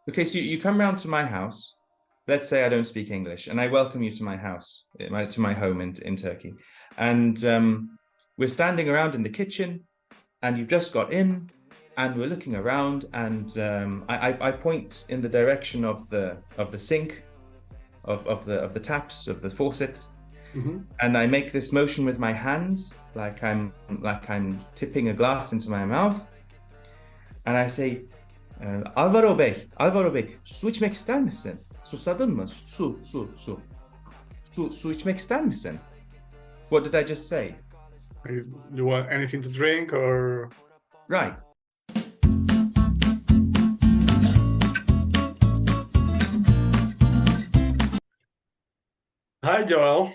Okay, so you come round to my house. Let's say I don't speak English, and I welcome you to my house, to my home in Turkey. And we're standing around in the kitchen, and you've just got in, and we're looking around, and I point in the direction of the sink, of the taps, of the faucet, Mhm. and I make this motion with my hands, like I'm tipping a glass into my mouth, and I say, Alvaro Bey, su içmek ister misin? Susadın mı? Su içmek ister misin? What did I just say? You want anything to drink or? Right. Hi, Joel.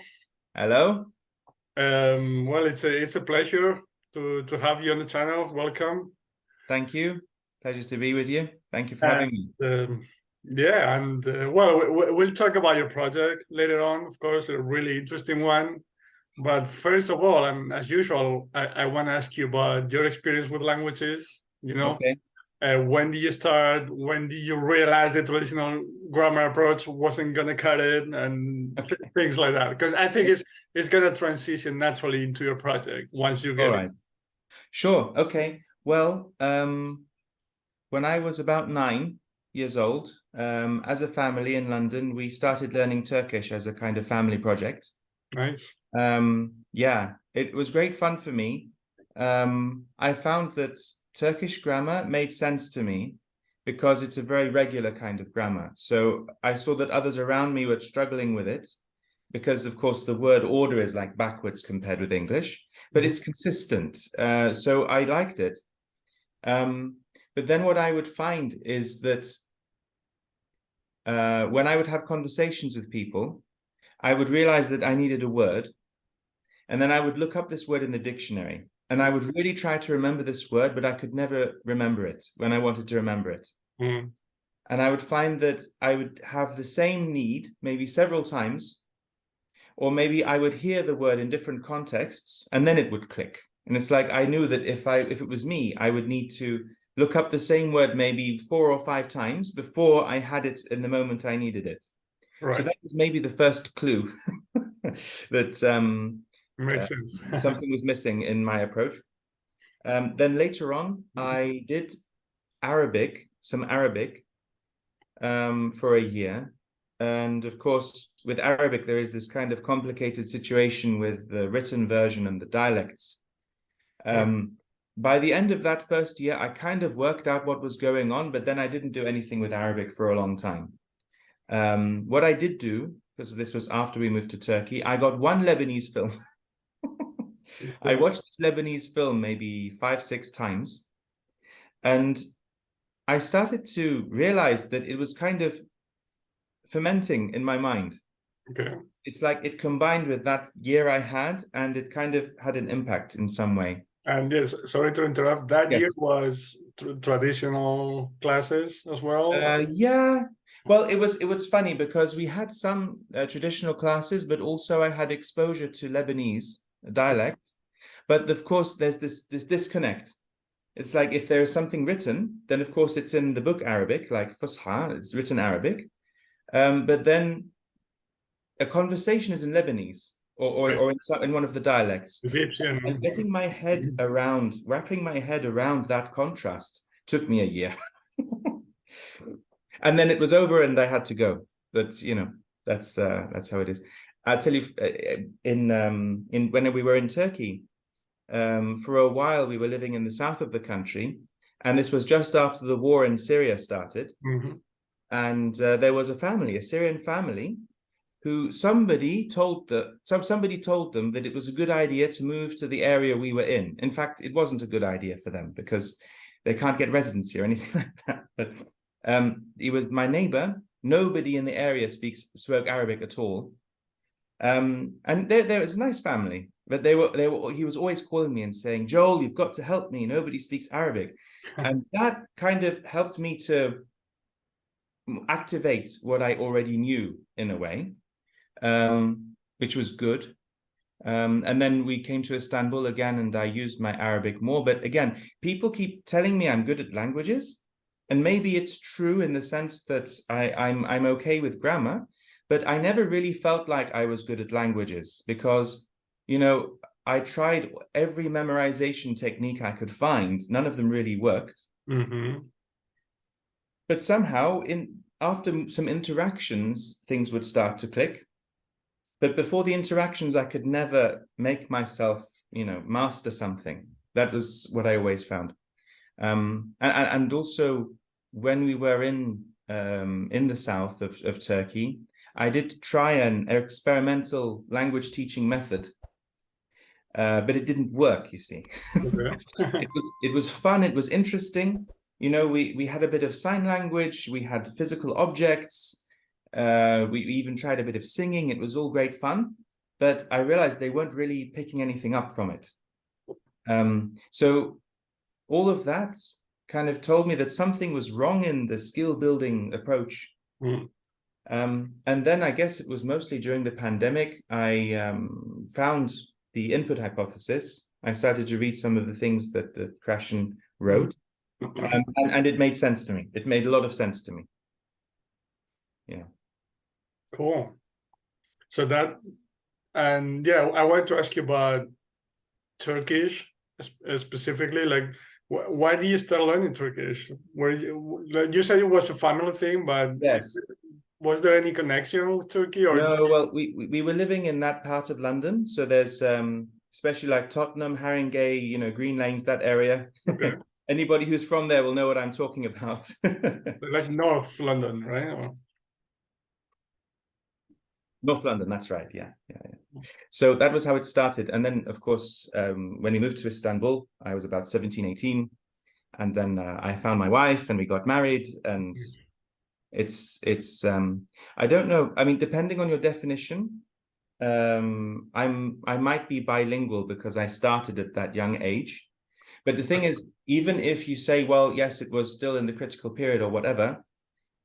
Hello. Well, it's a pleasure to have you on the channel. Welcome. Thank you. Pleasure to be with you. Thank you for And having me. yeah, and well, we'll talk about your project later on. Of course, a really interesting one. But first of all, and as usual, I want to ask you about your experience with languages. Okay. When did you start? When did you realize the traditional grammar approach wasn't gonna cut it, and Okay. things like that? Because I think it's gonna transition naturally into your project once you All get it. right. Sure. Okay. Well, when I was about 9 years old, as a family in London, we started learning Turkish as a kind of family project. Nice. Yeah, it was great fun for me. I found that Turkish grammar made sense to me because it's a very regular kind of grammar. So I saw that others around me were struggling with it because, of course, the word order is like backwards compared with English, but it's consistent. So I liked it. But then what I would find is that when I would have conversations with people, I would realize that I needed a word. And then I would look up this word in the dictionary. And I would really try to remember this word, but I could never remember it when I wanted to remember it. Mm. And I would find that I would have the same need, maybe several times, or maybe I would hear the word in different contexts, and then it would click. And it's like I knew that if it was me, I would need to look up the same word maybe 4 or 5 times before I had it in the moment I needed it. Right. So that was maybe the first clue that Makes sense. something was missing in my approach. Then later on, I did some Arabic for a year. And of course, with Arabic, there is this kind of complicated situation with the written version and the dialects. By the end of that first year, I kind of worked out what was going on, but then I didn't do anything with Arabic for a long time. What I did do, because this was after we moved to Turkey, I got one Lebanese film. I watched this Lebanese film maybe 5, 6 times, and I started to realize that it was kind of fermenting in my mind. Okay. It's like it combined with that year I had, and it kind of had an impact in some way. And yes, sorry to interrupt. That Yes. year was traditional classes as well. Yeah. Well, it was funny because we had some traditional classes, but also I had exposure to Lebanese dialect. But of course, there's this disconnect. It's like if there is something written, then of course it's in the book Arabic, like Fusha, it's written Arabic. But then a conversation is in Lebanese or in one of the dialects. Egyptian. And getting my head around, wrapping my head around that contrast took me a year. And then it was over and I had to go. But that's how it is. I'll tell you, in when we were in Turkey, for a while we were living in the south of the country, and this was just after the war in Syria started. And there was a Syrian family, who somebody told them that it was a good idea to move to the area we were in. In fact, it wasn't a good idea for them because they can't get residency or anything like that. But he was my neighbor. Nobody in the area spoke Arabic at all. And there was a nice family, but he was always calling me and saying, Joel, you've got to help me. Nobody speaks Arabic. And that kind of helped me to activate what I already knew in a way, which was good. And then we came to Istanbul again, and I used my Arabic more. But again, people keep telling me I'm good at languages, And maybe it's true in the sense that I'm okay with grammar, but I never really felt like I was good at languages because, you know, I tried every memorization technique I could find. None of them really worked. But somehow, after some interactions, things would start to click. But before the interactions, I could never make myself, you know, master something. That was what I always found. And also, when we were in the south of Turkey, I did try an experimental language teaching method, but it didn't work, you see. It was fun, it was interesting. You know, we had a bit of sign language, we had physical objects, we even tried a bit of singing. It was all great fun, but I realized they weren't really picking anything up from it. So all of that kind of told me that something was wrong in the skill building approach. And then I guess it was mostly during the pandemic, I found the input hypothesis. I started to read some of the things that Krashen wrote, and it made sense to me. It made a lot of sense to me. Yeah. Cool. So that, and yeah, I wanted to ask you about Turkish specifically. Like, why did you start learning Turkish? Were you said it was a family thing, but yes, was there any connection with Turkey? Or no? Well, we were living in that part of London, so there's especially like Tottenham, Haringey, you know, Green Lanes, that area. Okay. Anybody who's from there will know what I'm talking about. Like North London, right? Or... North London, that's right. Yeah. So that was how it started. And then, of course, when we moved to Istanbul, I was about 17, 18. And then I found my wife and we got married. And it's I don't know. I mean, depending on your definition, I might be bilingual because I started at that young age. But the thing is, even if you say, well, yes, it was still in the critical period or whatever,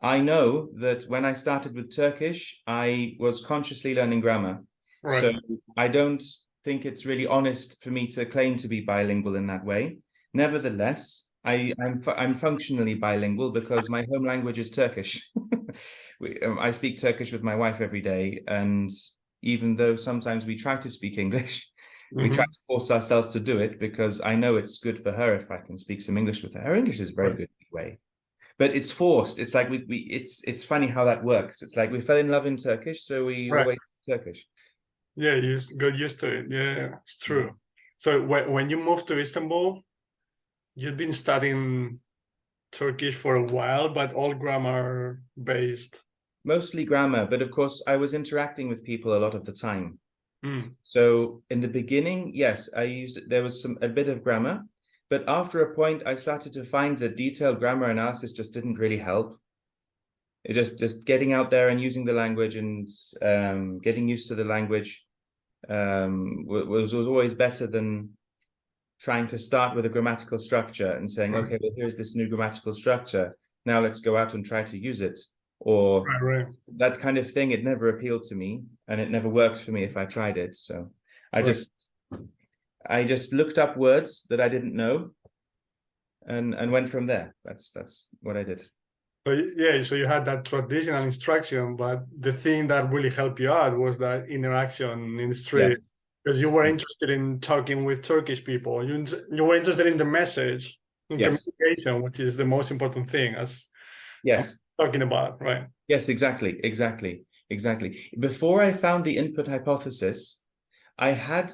I know that when I started with Turkish, I was consciously learning grammar. Right. So I don't think it's really honest for me to claim to be bilingual in that way. Nevertheless, I'm functionally bilingual because my home language is Turkish. I speak Turkish with my wife every day, and even though sometimes we try to speak English, we try to force ourselves to do it because I know it's good for her if I can speak some English with her. Her English is very good anyway. But it's forced. It's like it's funny how that works. It's like we fell in love in Turkish, so we always speak Turkish. Yeah, you got used to it. Yeah, it's true. So when you moved to Istanbul, you've been studying Turkish for a while, but all grammar based. Mostly grammar, but of course I was interacting with people a lot of the time. So in the beginning, yes, there was a bit of grammar. But after a point, I started to find that detailed grammar analysis just didn't really help. It just getting out there and using the language and getting used to the language was always better than trying to start with a grammatical structure and saying, okay, well, here's this new grammatical structure. Now let's go out and try to use it. Or that kind of thing. It never appealed to me, and it never worked for me if I tried it. So I just looked up words that I didn't know and went from there. That's what I did. So yeah, so you had that traditional instruction, but the thing that really helped you out was that interaction in the street, because you were interested in talking with Turkish people. You were interested in the message, in communication, which is the most important thing, as I'm talking about, right? Yes, exactly. Before I found the input hypothesis, I had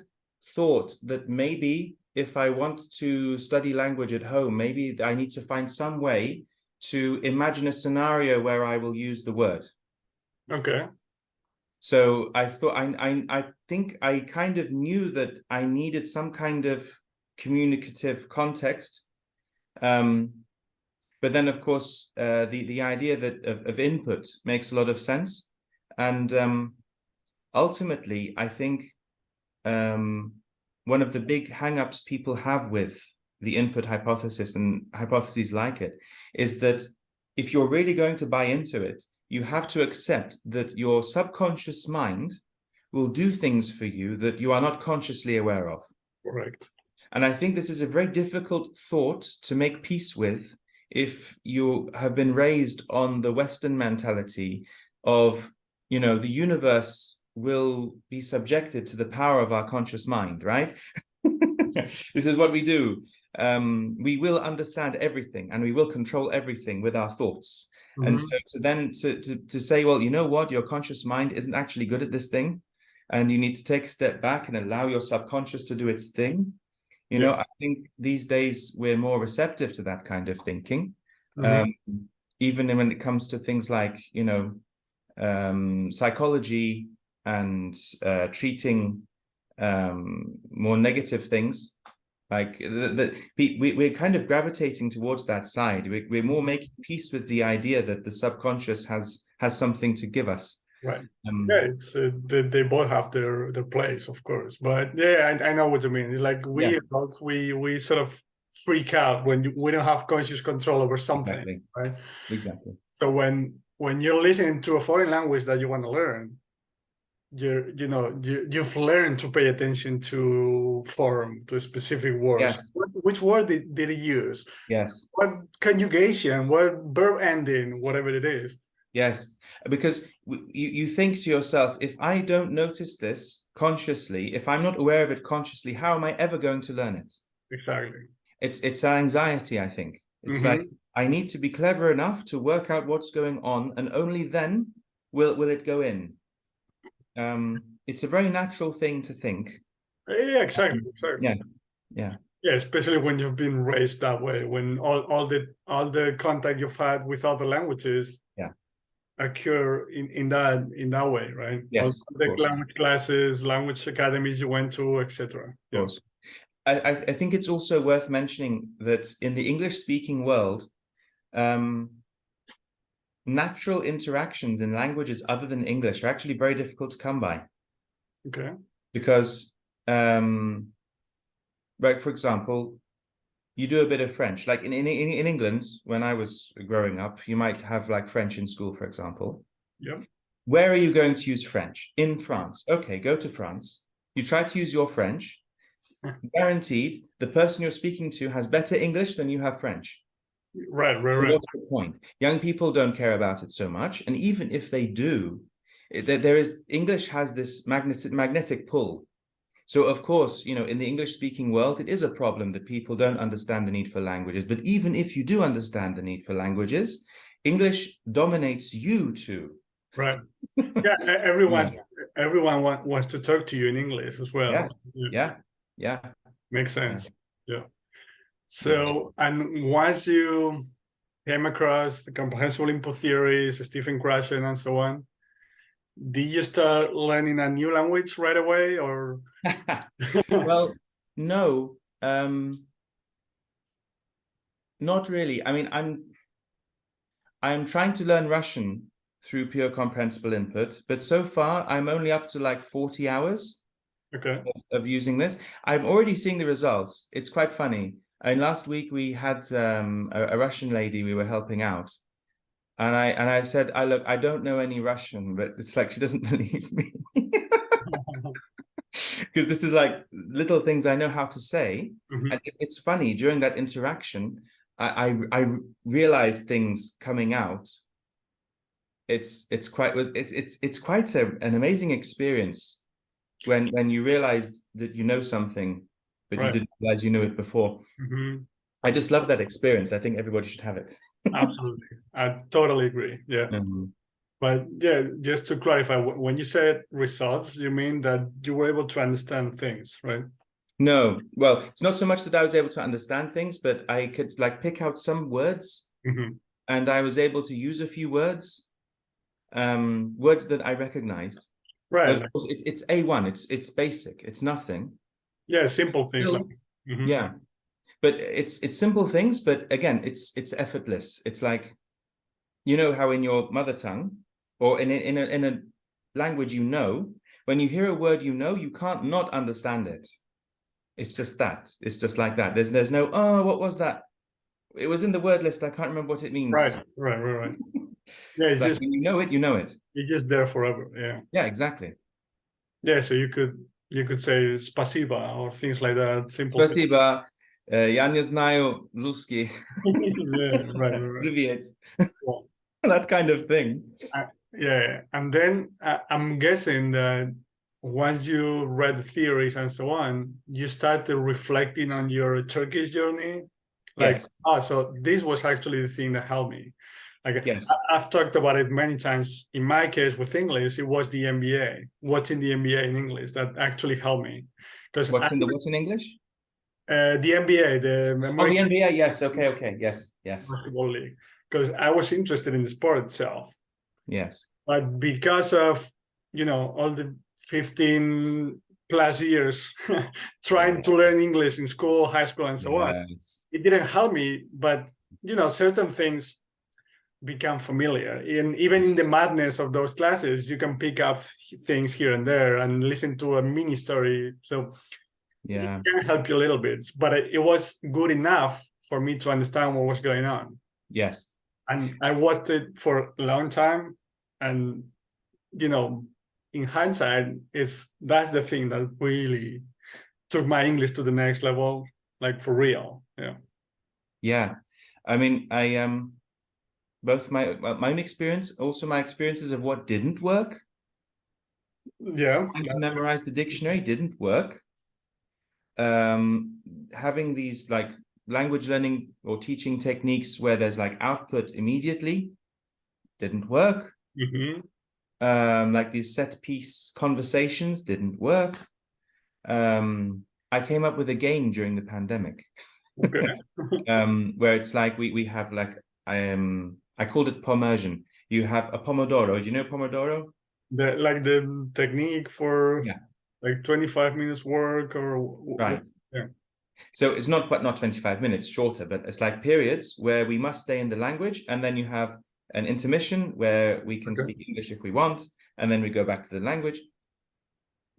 thought that maybe if I want to study language at home, maybe I need to find some way to imagine a scenario where I will use the word. Okay. So I thought I think I kind of knew that I needed some kind of communicative context. But then, of course, the idea that of input makes a lot of sense. And ultimately, I think one of the big hang-ups people have with the input hypothesis and hypotheses like it is that if you're really going to buy into it, you have to accept that your subconscious mind will do things for you that you are not consciously aware of. Correct. And I think this is a very difficult thought to make peace with if you have been raised on the Western mentality of, you know, the universe will be subjected to the power of our conscious mind, right? This is what we do. We will understand everything and we will control everything with our thoughts. And so to say, well, you know what, your conscious mind isn't actually good at this thing, and you need to take a step back and allow your subconscious to do its thing. You know, I think these days we're more receptive to that kind of thinking, even when it comes to things like, you know, psychology and treating more negative things. Like we're kind of gravitating towards that side. We're more making peace with the idea that the subconscious has something to give us. Right. Yeah, it's they both have their place, of course. But yeah, I know what you mean. Like we adults, we sort of freak out when we don't have conscious control over something, right? Exactly. So when you're listening to a foreign language that you want to learn, you've learned to pay attention to form, to specific words. Yes. Which word did he use? Yes. What conjugation? What verb ending? Whatever it is. Yes, because you think to yourself, if I don't notice this consciously, if I'm not aware of it consciously, how am I ever going to learn it? Exactly. It's anxiety, I think. It's like, I need to be clever enough to work out what's going on, and only then will it go in. It's a very natural thing to think. Yeah, exactly. Yeah, especially when you've been raised that way, when all the contact you've had with other languages occur in that way, right? Yes, all the language classes, language academies you went to, etc. Of course. I think it's also worth mentioning that in the English-speaking world, natural interactions in languages other than English are actually very difficult to come by. Okay. Because, right, for example, you do a bit of French. Like in England, when I was growing up, you might have like French in school, for example. Yep. Where are you going to use French? In France. Okay, go to France. You try to use your French. Guaranteed, the person you're speaking to has better English than you have French. Right. What's the point? Young people don't care about it so much. And even if they do, English has this magnetic pull. So, of course, you know, in the English-speaking world, it is a problem that people don't understand the need for languages. But even if you do understand the need for languages, English dominates you too. Right. Yeah, everyone wants to talk to you in English as well. Yeah. Makes sense. Yeah. So, and once you came across the comprehensible input theories, Stephen Krashen, and so on, did you start learning a new language right away, or? Well, no, not really. I mean, I'm trying to learn Russian through pure comprehensible input, but so far I'm only up to like 40 hours of using this. I'm already seeing the results. It's quite funny. And last week we had a Russian lady we were helping out. And I said, look, I don't know any Russian, but it's like she doesn't believe me. Because this is like little things I know how to say. And it's funny, during that interaction, I realized things coming out. It's quite an amazing experience when you realize that you know something, but you didn't realize you knew it before. I just love that experience. I think everybody should have it. Absolutely. I totally agree. Yeah. But yeah, just to clarify, when you said results, you mean that you were able to understand things, right? No, well, it's not so much that I was able to understand things, but I could like pick out some words, and I was able to use a few words, words that I recognized. Right. But of course, it's A1. It's basic. It's nothing. Yeah, simple things. Yeah, but it's simple things. But again, it's effortless. It's like, you know how in your mother tongue or in a language you know, when you hear a word you know, you can't not understand it. It's just that. It's just like that. There's no, oh, what was that? It was in the word list. I can't remember what it means. Right. Yeah, it's like, when you know it, you know it. It's just there forever. Yeah. Yeah, exactly. Yeah, so you could say spasiba or things like that. Simple. Spasiba, Я не знаю русский. Yeah, right. Привет. Well, That kind of thing. yeah, and then I'm guessing that once you read the theories and so on, you started reflecting on your Turkish journey. Like, Yes. so this was actually the thing that helped me. Like, Yes. I've talked about it many times. In my case with English, it was the MBA, watching the MBA in English that actually helped me. Because What's in English? the NBA, the Oh, the American NBA. Yes. Okay. Yes. Basketball League, because I was interested in the sport itself. Yes. But because of, all the 15 plus years trying to learn English in school, high school, and so on, Yes. it didn't help me. But, certain things become familiar. And even in the madness of those classes, you can pick up things here and there and listen to a mini story. So Yeah. it can help you a little bit, but it was good enough for me to understand what was going on. Yes. And I watched it for a long time. And, in hindsight, that's the thing that really took my English to the next level, like for real. Yeah. Yeah. I mean, I both my own experience, also my experiences of what didn't work. Yeah. Trying to memorize the dictionary didn't work. Having these like language learning or teaching techniques where there's like output immediately didn't work. Mm-hmm. Like these set piece conversations didn't work. I came up with a game during the pandemic. Okay. Where it's like we have like I called it pommersion. You have a pomodoro. Do you know pomodoro? The technique for Yeah. like 25 minutes work or Right. yeah. So it's not 25 minutes, shorter, but it's like periods where we must stay in the language, and then you have an intermission where we can speak English if we want, and then we go back to the language.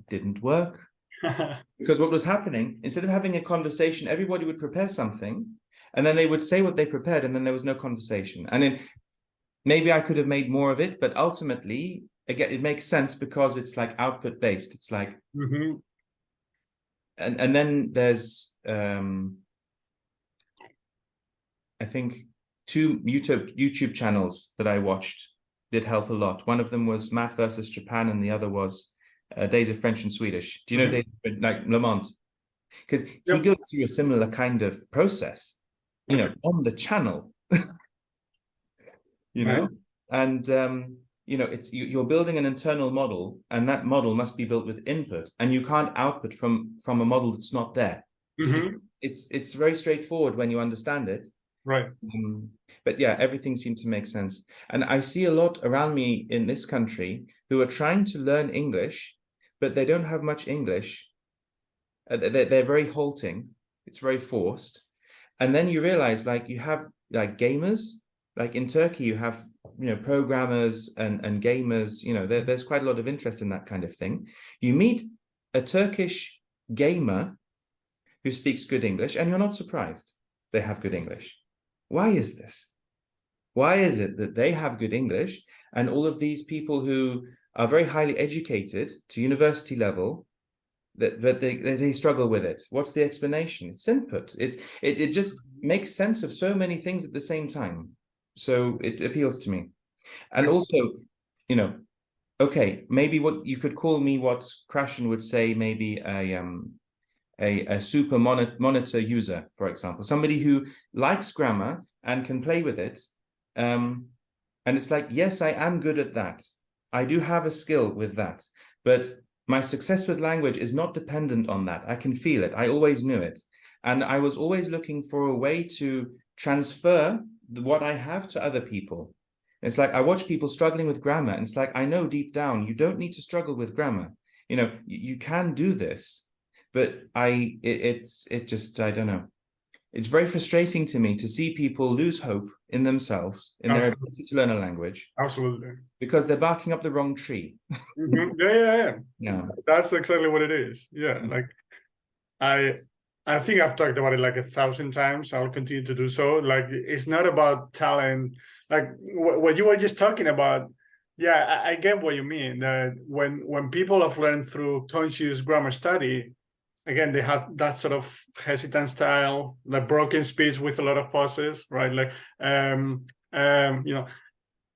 Didn't work. Because what was happening, instead of having a conversation, everybody would prepare something, and then they would say what they prepared, and then there was no conversation. And then maybe I could have made more of it, but ultimately, again, it makes sense because it's like output based. It's like, Mm-hmm. and then there's I think 2 YouTube channels that I watched did help a lot. One of them was Math versus Japan, and the other was Days of French and Swedish. Do you know like Lamont? Because he goes through a similar kind of process, on the channel, and it's you're building an internal model, and that model must be built with input, and you can't output from a model that's not there. Mm-hmm. It's very straightforward when you understand it. Right. But yeah, everything seemed to make sense. And I see a lot around me in this country who are trying to learn English, but they don't have much English. They're very halting. It's very forced. And then you realize, like, you have like gamers, like in Turkey, you have, programmers and gamers, there's quite a lot of interest in that kind of thing. You meet a Turkish gamer who speaks good English, and you're not surprised they have good English. Why is this? Why is it that they have good English and all of these people who are very highly educated to university level, that they struggle with it? What's the explanation? It's input. It just makes sense of so many things at the same time. So it appeals to me. And also, okay, maybe what you could call me, what Krashen would say, maybe a super monitor user, for example, somebody who likes grammar and can play with it. And it's like, yes, I am good at that. I do have a skill with that, but my success with language is not dependent on that. I can feel it. I always knew it. And I was always looking for a way to transfer what I have to other people. It's like, I watch people struggling with grammar, and it's like, I know deep down, you don't need to struggle with grammar. You can do this. But I don't know. It's very frustrating to me to see people lose hope in themselves, in their ability to learn a language. Absolutely. Because they're barking up the wrong tree. Mm-hmm. Yeah. That's exactly what it is. Yeah. Like I think I've talked about it like 1,000 times. I'll continue to do so. Like, it's not about talent. Like what you were just talking about. Yeah, I get what you mean. That when people have learned through conscious grammar study, again, they have that sort of hesitant style, like broken speech with a lot of pauses, right? Like, you know,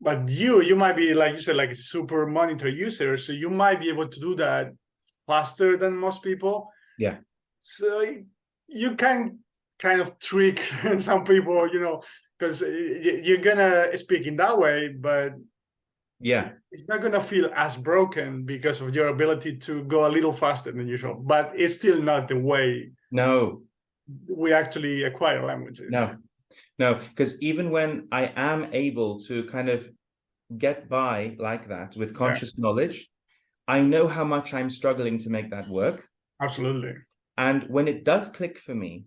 but you might be, like you said, like a super monitor user, so you might be able to do that faster than most people. Yeah. So you can kind of trick some people, you know, because you're gonna speak in that way, but yeah, it's not gonna feel as broken because of your ability to go a little faster than usual. But it's still not the way no, we actually acquire languages. no, because even when I am able to kind of get by like that with conscious knowledge, I know how much I'm struggling to make that work. Absolutely. And when it does click for me,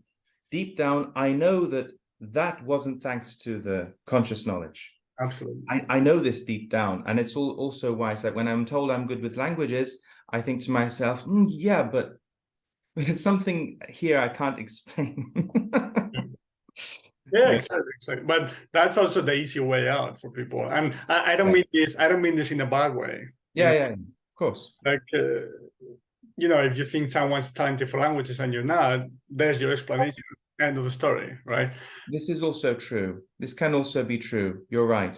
deep down, I know that that wasn't thanks to the conscious knowledge. Absolutely. I know this deep down. And it's also why I said when I'm told I'm good with languages, I think to myself, yeah, but there's something here I can't explain. Yeah, exactly. But that's also the easy way out for people. And I don't mean this. I don't mean this in a bad way. Yeah, yeah, of course. Like, you know, if you think someone's talented for languages and you're not, there's your explanation. End of the story, right? This is also true. This can also be true. You're right.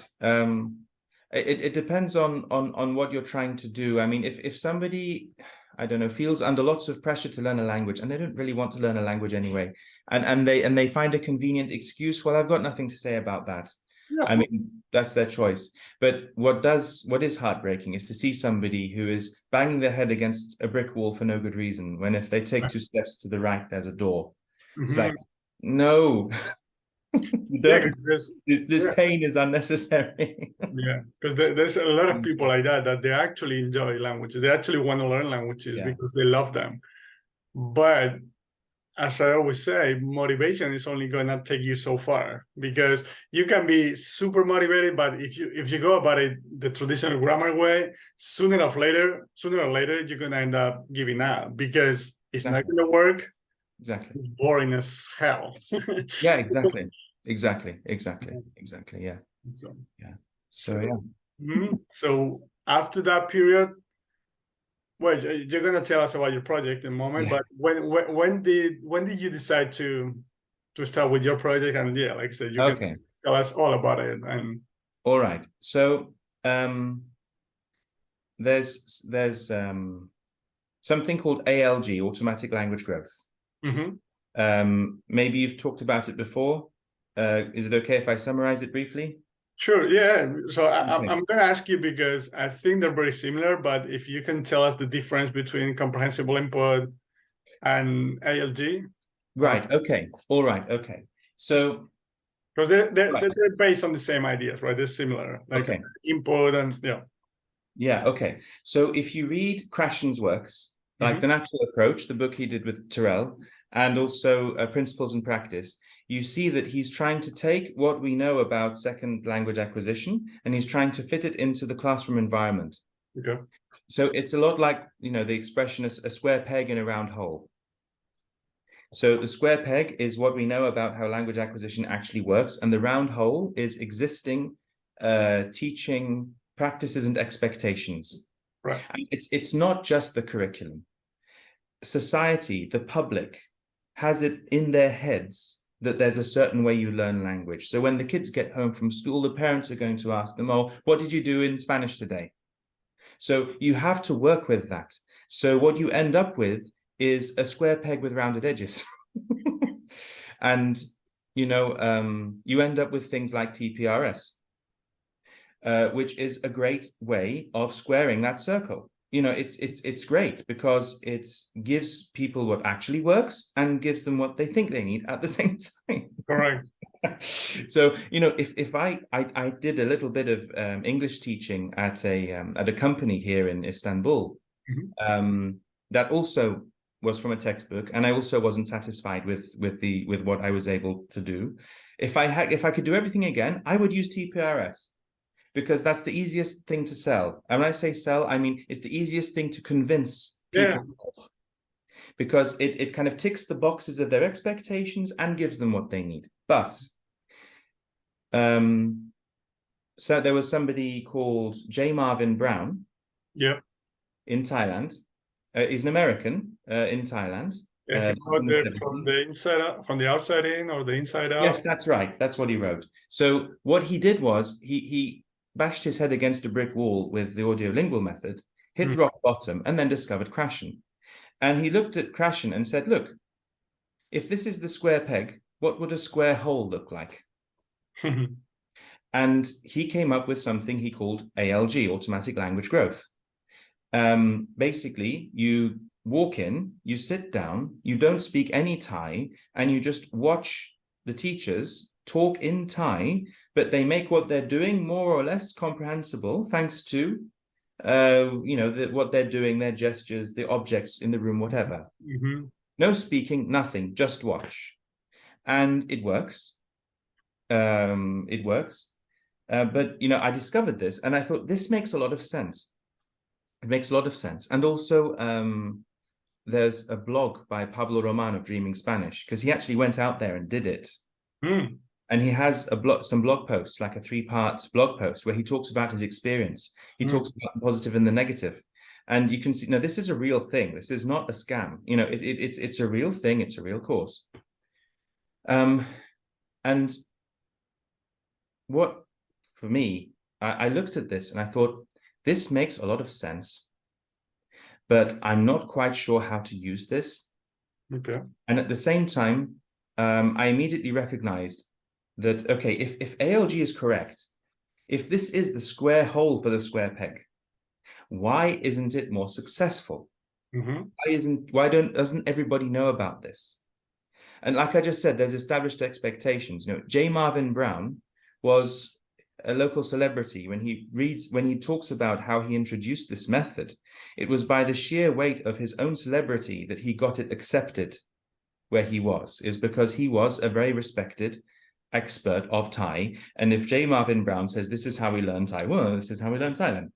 It depends on what you're trying to do. I mean, if somebody, I don't know, feels under lots of pressure to learn a language and they don't really want to learn a language anyway, and they find a convenient excuse, well, I've got nothing to say about that. Yeah, I mean, that's their choice. But what is heartbreaking is to see somebody who is banging their head against a brick wall for no good reason, when if they take 2 steps to the right, there's a door. It's like, no, this pain is unnecessary. Yeah, because there's a lot of people like that they actually enjoy languages. They actually want to learn languages because they love them. But as I always say, motivation is only gonna take you so far, because you can be super motivated, but if you go about it the traditional grammar way, sooner or later you're gonna end up giving up because it's not gonna work. Exactly. It's boring as hell. Yeah, exactly. Yeah. So, yeah. So yeah. So after that period, well, you're gonna tell us about your project in a moment, but when did you decide to start with your project? And yeah, like I said, you can tell us all about it. And all right. So there's something called ALG, automatic language growth. Maybe you've talked about it before. Is it okay if I summarize it briefly? Sure, yeah. So I'm going to ask you because I think they're very similar, but if you can tell us the difference between comprehensible input and ALG. Right, okay. All right, okay. So because they're based on the same ideas, right? They're similar, like input and yeah, okay. So if you read Krashen's works, like The Natural Approach, the book he did with Terrell, and also Principles in Practice, you see that he's trying to take what we know about second language acquisition and he's trying to fit it into the classroom environment. Okay. So it's a lot like, you know, the expression is a square peg in a round hole. So the square peg is what we know about how language acquisition actually works, and the round hole is existing teaching practices and expectations. Right. And it's not just the curriculum. Society, the public, has it in their heads that there's a certain way you learn language. So when the kids get home from school, the parents are going to ask them, oh, what did you do in Spanish today? So you have to work with that. So what you end up with is a square peg with rounded edges. And, you know, you end up with things like TPRS, which is a great way of squaring that circle. You know, it's great because it gives people what actually works and gives them what they think they need at the same time. Correct. So, you know, if I did a little bit of English teaching at a company here in Istanbul, that also was from a textbook, and I also wasn't satisfied with what I was able to do. If I could do everything again, I would use TPRS, because that's the easiest thing to sell. And when I say sell, I mean it's the easiest thing to convince people of, because it kind of ticks the boxes of their expectations and gives them what they need. But so there was somebody called J. Marvin Brown, in Thailand. He's an American in Thailand. Yeah, he back wrote in the it 70s. from the inside out, from the outside in, or the inside out. Yes, that's right. That's what he wrote. So what he did was he bashed his head against a brick wall with the audiolingual method, hit rock bottom, and then discovered Krashen. And he looked at Krashen and said, look, if this is the square peg, what would a square hole look like? And he came up with something he called ALG, automatic language growth. Basically, you walk in, you sit down, you don't speak any Thai, and you just watch the teachers talk in Thai, but they make what they're doing more or less comprehensible thanks to what they're doing, their gestures, the objects in the room, whatever. No speaking, nothing, just watch. And it works. It works. But I discovered this and I thought this makes a lot of sense. It makes a lot of sense. And also, there's a blog by Pablo Roman of Dreaming Spanish, because he actually went out there and did it. And he has some blog posts, like a 3-part blog post where he talks about his experience. He talks about the positive and the negative. And you can see, this is a real thing. This is not a scam. It's a real thing. It's a real course. And what, for me, I looked at this and I thought, this makes a lot of sense, but I'm not quite sure how to use this. Okay. And at the same time, I immediately recognized that, okay, if ALG is correct, if this is the square hole for the square peg, why isn't it more successful? Doesn't everybody know about this? And like I just said, there's established expectations. J. Marvin Brown was a local celebrity. When he talks about how he introduced this method, it was by the sheer weight of his own celebrity that he got it accepted where he was, is because he was a very respected expert of Thai. And if J. Marvin Brown says, this is how we learn Thai, well, this is how we learn Thai then.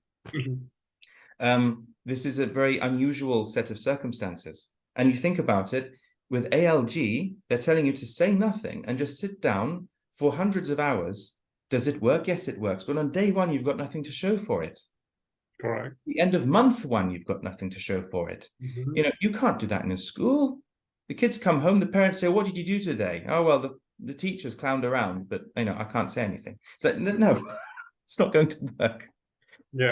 This is a very unusual set of circumstances. And you think about it, with ALG, they're telling you to say nothing and just sit down for hundreds of hours. Does it work? Yes, it works. But on day 1, you've got nothing to show for it. Correct. The end of month 1, you've got nothing to show for it. You can't do that in a school. The kids come home, the parents say, what did you do today? Oh, well, the teachers clowned around, but I can't say anything. It's like, no, it's not going to work. Yeah.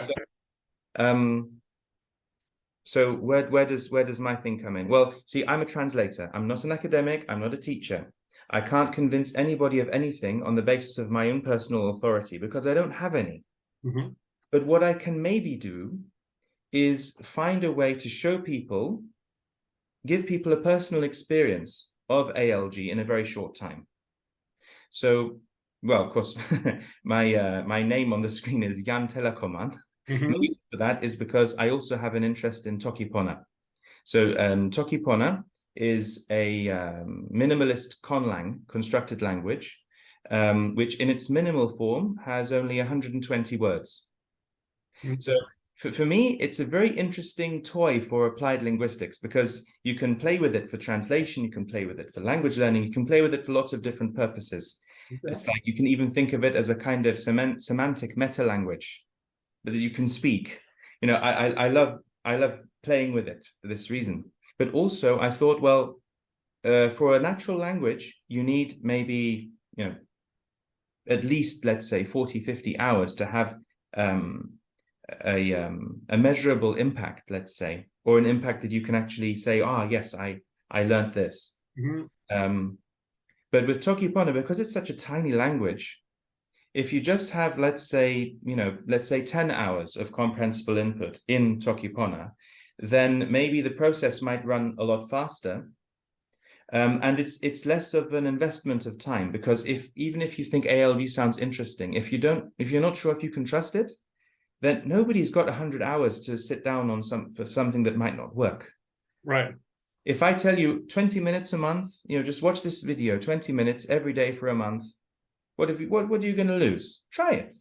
So where does my thing come in? Well, see, I'm a translator. I'm not an academic. I'm not a teacher. I can't convince anybody of anything on the basis of my own personal authority because I don't have any. But what I can maybe do is find a way to show people, give people a personal experience of ALG in a very short time. So, well, of course, my name on the screen is Jan Telekoman. The reason for that is because I also have an interest in Toki Pona. So Toki Pona is a minimalist conlang, constructed language, which in its minimal form has only 120 words. So for me, it's a very interesting toy for applied linguistics because you can play with it for translation, you can play with it for language learning, you can play with it for lots of different purposes. It's like you can even think of it as a kind of semantic meta language that you can speak. I love playing with it for this reason. But also I thought, well, for a natural language, you need maybe, at least, let's say 40, 50 hours to have a measurable impact, let's say, or an impact that you can actually say, yes, I learned this. But with Toki Pona, because it's such a tiny language, if you just have, let's say 10 hours of comprehensible input in Toki Pona, then maybe the process might run a lot faster. And it's less of an investment of time, because even if you think ALG sounds interesting, if you're not sure if you can trust it, then nobody's got 100 hours to sit down on for something that might not work. Right. If I tell you 20 minutes a month, just watch this video, 20 minutes every day for a month, what are you going to lose? Try it.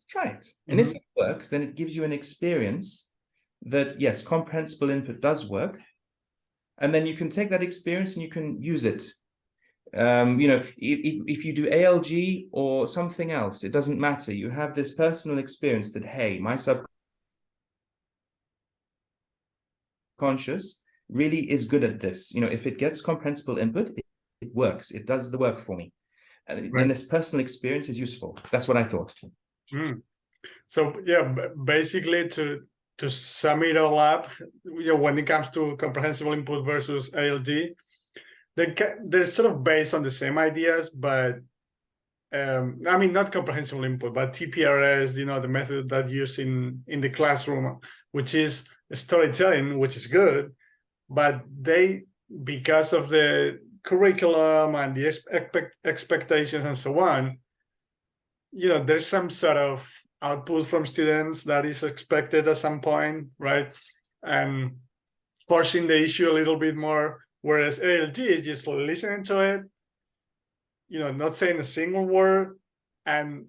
And if it works, then it gives you an experience that, yes, comprehensible input does work. And then you can take that experience and you can use it. If you do ALG or something else, it doesn't matter. You have this personal experience that, hey, my subconscious really is good at this. You know, if it gets comprehensible input, it works. It does the work for me. And Right. this personal experience is useful. That's what I thought. So yeah, basically to sum it all up, when it comes to comprehensible input versus ALG, they're sort of based on the same ideas, but I mean, not comprehensible input, but TPRs, the method that used in the classroom, which is storytelling, which is good, but because of the curriculum and the expectations and so on, there's some sort of output from students that is expected at some point, right? And forcing the issue a little bit more, whereas ALG is just listening to it, not saying a single word, and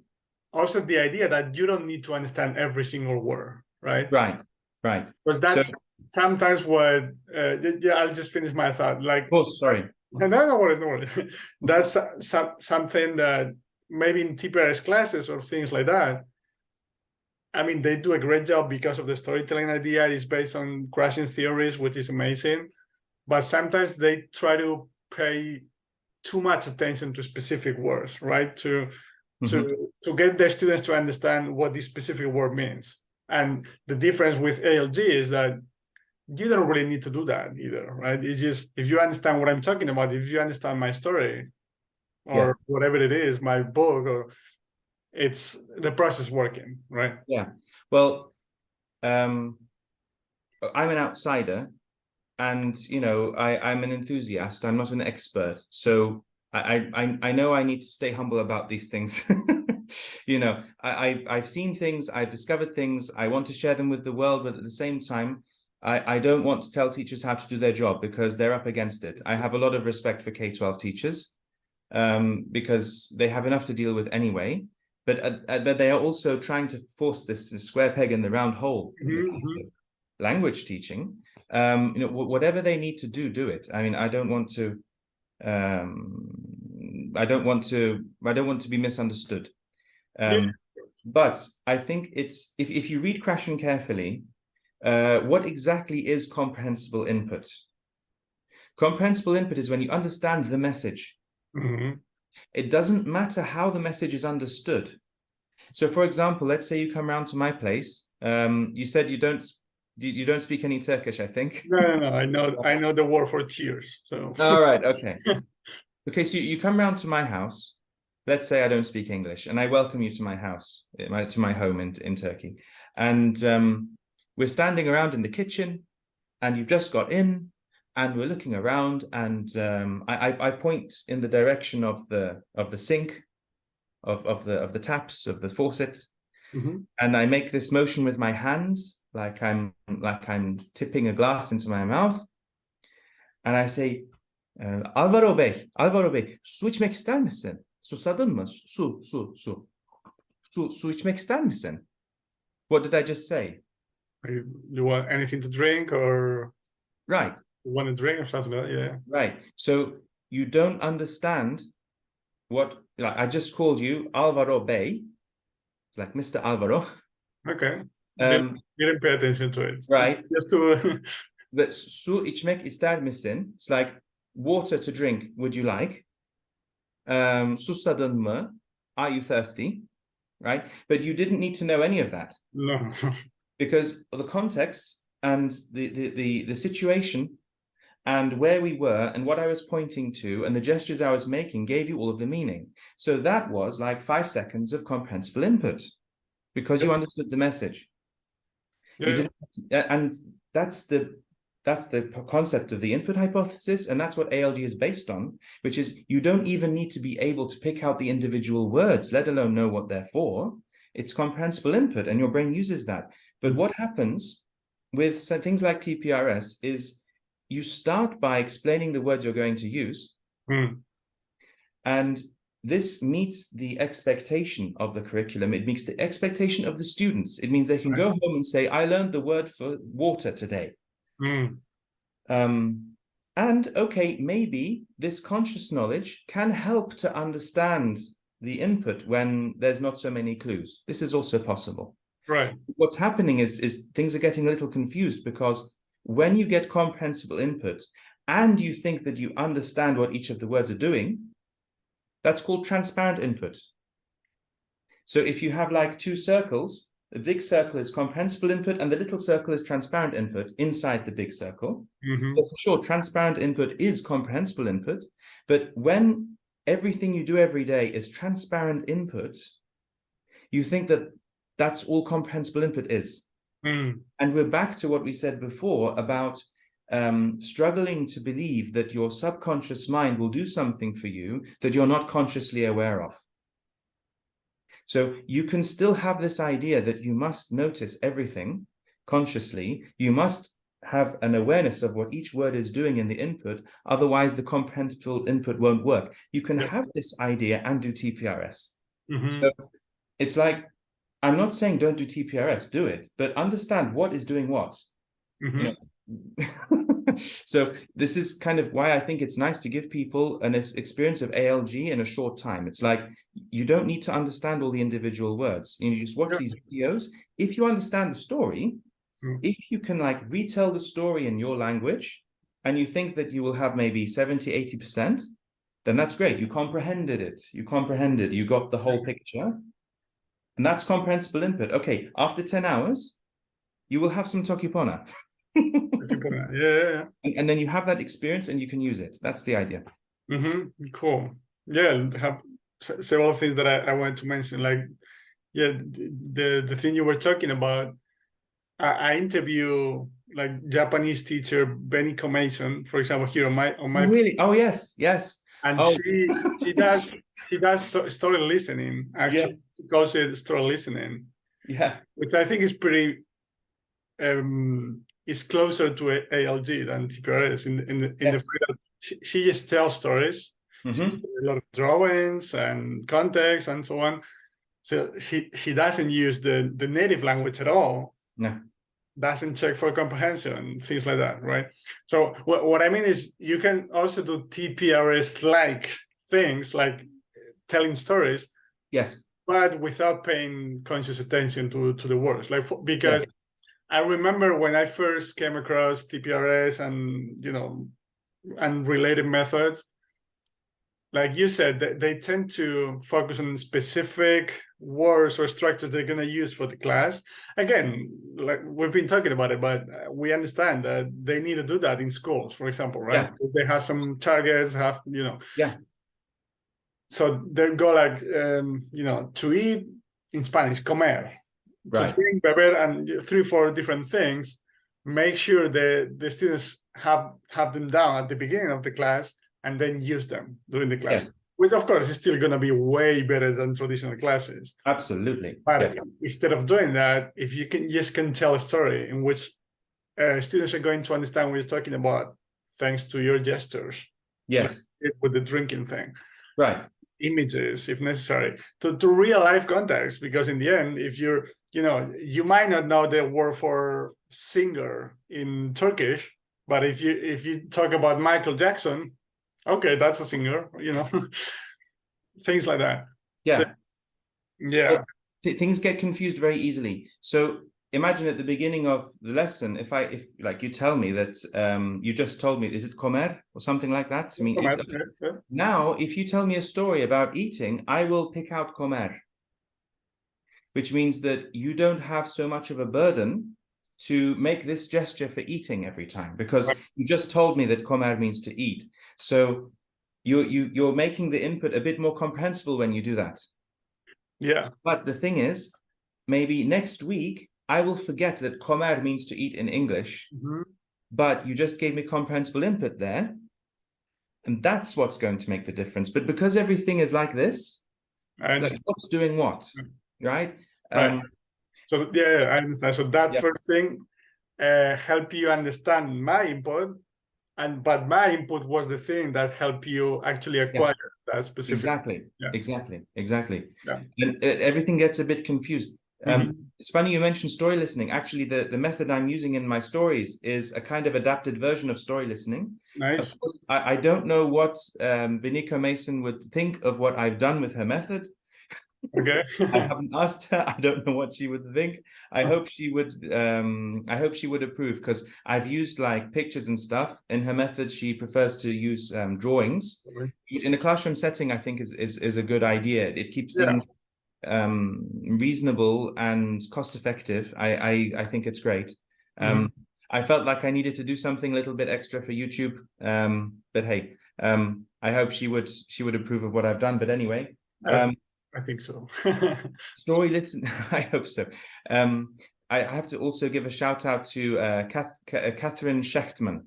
also the idea that you don't need to understand every single word, right? Right. Because that's sometimes what, I'll just finish my thought. Like, oh, sorry. No worries. That's something that maybe in TPRS classes or things like that, I mean, they do a great job because of the storytelling idea. It's based on crashing theories, which is amazing. But sometimes they try to pay too much attention to specific words, right? To get their students to understand what this specific word means. And the difference with ALG is that you don't really need to do that either, right? It's just, if you understand what I'm talking about, if you understand my story or whatever it is, my book, or it's the process working, right? Yeah. Well, I'm an outsider, and I'm an enthusiast. I'm not an expert, so I know I need to stay humble about these things. I've seen things, I've discovered things. I want to share them with the world, but at the same time, I don't want to tell teachers how to do their job because they're up against it. I have a lot of respect for K-12 teachers because they have enough to deal with anyway. But they are also trying to force this square peg in the round hole. Language teaching. Whatever they need to do it. I mean, I don't want to be misunderstood. But I think it's if you read Krashen carefully, what exactly is comprehensible input? Comprehensible input is when you understand the message. It doesn't matter how the message is understood. So, for example, let's say you come around to my place. You said you don't speak any Turkish, I think. No. I know the word for cheers. So. All right. Okay. Okay. So you come around to my house. Let's say I don't speak English, and I welcome you to my house, to my home in Turkey, and we're standing around in the kitchen, and you've just got in, and we're looking around, and I point in the direction of the sink, of the taps, of the faucet, and I make this motion with my hand, like I'm tipping a glass into my mouth, and I say, Alvaro Bey, su içmek ister misin? Susadın mı? Su içmek ister misin? What did I just say? You want anything to drink, or right? You want to drink or something like that? Yeah. Right. So you don't understand what, like, I just called you Alvaro Bey, like Mr. Alvaro. Okay. Didn't pay attention to it. Right. Just to. But su içmek ister misin? It's like water to drink. Would you like? Susadın mı? Are you thirsty? Right. But you didn't need to know any of that. No. Because the context and the situation and where we were and what I was pointing to and the gestures I was making gave you all of the meaning. So that was like 5 seconds of comprehensible input because you understood the message. You didn't, and that's the concept of the input hypothesis, and that's what ALG is based on, which is you don't even need to be able to pick out the individual words, let alone know what they're for. It's comprehensible input, and your brain uses that. But what happens with things like TPRS is you start by explaining the words you're going to use, and this meets the expectation of the curriculum. It meets the expectation of the students. It means they can go home and say, I learned the word for water today. And okay, maybe this conscious knowledge can help to understand the input when there's not so many clues. This is also possible. Right. What's happening is things are getting a little confused because when you get comprehensible input and you think that you understand what each of the words are doing, that's called transparent input. So if you have like two circles, the big circle is comprehensible input and the little circle is transparent input inside the big circle. So for sure, transparent input is comprehensible input. But when everything you do every day is transparent input, you think that that's all comprehensible input is. And we're back to what we said before about struggling to believe that your subconscious mind will do something for you that you're not consciously aware of. So you can still have this idea that you must notice everything consciously. You must have an awareness of what each word is doing in the input. Otherwise, the comprehensible input won't work. You can have this idea and do TPRs. So it's like, I'm not saying don't do TPRS, do it, but understand what is doing what. You know? So this is kind of why I think it's nice to give people an experience of ALG in a short time. It's like, you don't need to understand all the individual words. You just watch these videos. If you understand the story, if you can like retell the story in your language, and you think that you will have maybe 70, 80%, then that's great. You comprehended it. You got the whole picture. And that's comprehensible input. Okay, after 10 hours, you will have some Toki Pona. And then you have that experience and you can use it. That's the idea. Cool. Yeah, have several things that I wanted to mention. Like, the thing you were talking about. I interview like Japanese teacher Benny Mason, for example, here on my. Really? Oh yes. And she does story listening. Actually, she calls it story listening. Yeah, which I think is pretty. Is closer to ALG than TPRS in the she just tells stories. She does a lot of drawings and context and so on. So she doesn't use the native language at all. No. Doesn't check for comprehension, things like that, right? So what I mean is you can also do TPRS-like things, like telling stories. Yes. But without paying conscious attention to the words. Like because I remember when I first came across TPRS and, and related methods, like you said, they tend to focus on specific words or structures they're going to use for the class. Again, like we've been talking about it, but we understand that they need to do that in schools, for example, right? Yeah. They have some targets, Yeah. So they go like, to eat in Spanish, comer. Right. So drink, beber, and 3-4 different things. Make sure the students have them down at the beginning of the class and then use them during the class. Yes. Which of course is still going to be way better than traditional classes. Absolutely. But instead of doing that, if you can tell a story in which students are going to understand what you're talking about thanks to your gestures. Yes. Like with the drinking thing. Right. Images, if necessary, to real life context, because in the end, if you're, you might not know the word for singer in Turkish, but if you talk about Michael Jackson, okay, that's a singer, things like that. Yeah. So, things get confused very easily. So imagine at the beginning of the lesson, if like you tell me that you just told me, is it comer or something like that? I mean, now if you tell me a story about eating, I will pick out comer, which means that you don't have so much of a burden to make this gesture for eating every time, because you just told me that comer means to eat. So you're making the input a bit more comprehensible when you do that. Yeah. But the thing is, maybe next week, I will forget that comer means to eat in English, but you just gave me comprehensible input there. And that's what's going to make the difference. But because everything is like this, that's what's doing what, right? So I understand. So that first thing help you understand my input, but my input was the thing that helped you actually acquire that specific. Exactly. Yeah. And everything gets a bit confused. It's funny you mentioned story listening. Actually, the method I'm using in my stories is a kind of adapted version of story listening. Nice. I don't know what Bilingual Mason would think of what I've done with her method, Okay. I haven't asked her. I don't know what she would think. I hope she would. I hope she would approve, because I've used like pictures and stuff. In her method, she prefers to use drawings. In a classroom setting, I think is a good idea. It keeps Yeah. things reasonable and cost effective. I think it's great. I felt like I needed to do something a little bit extra for YouTube. But hey, I hope she would approve of what I've done. But anyway. I think so. Story listen. I hope so. I have to also give a shout out to Catherine Schechtman.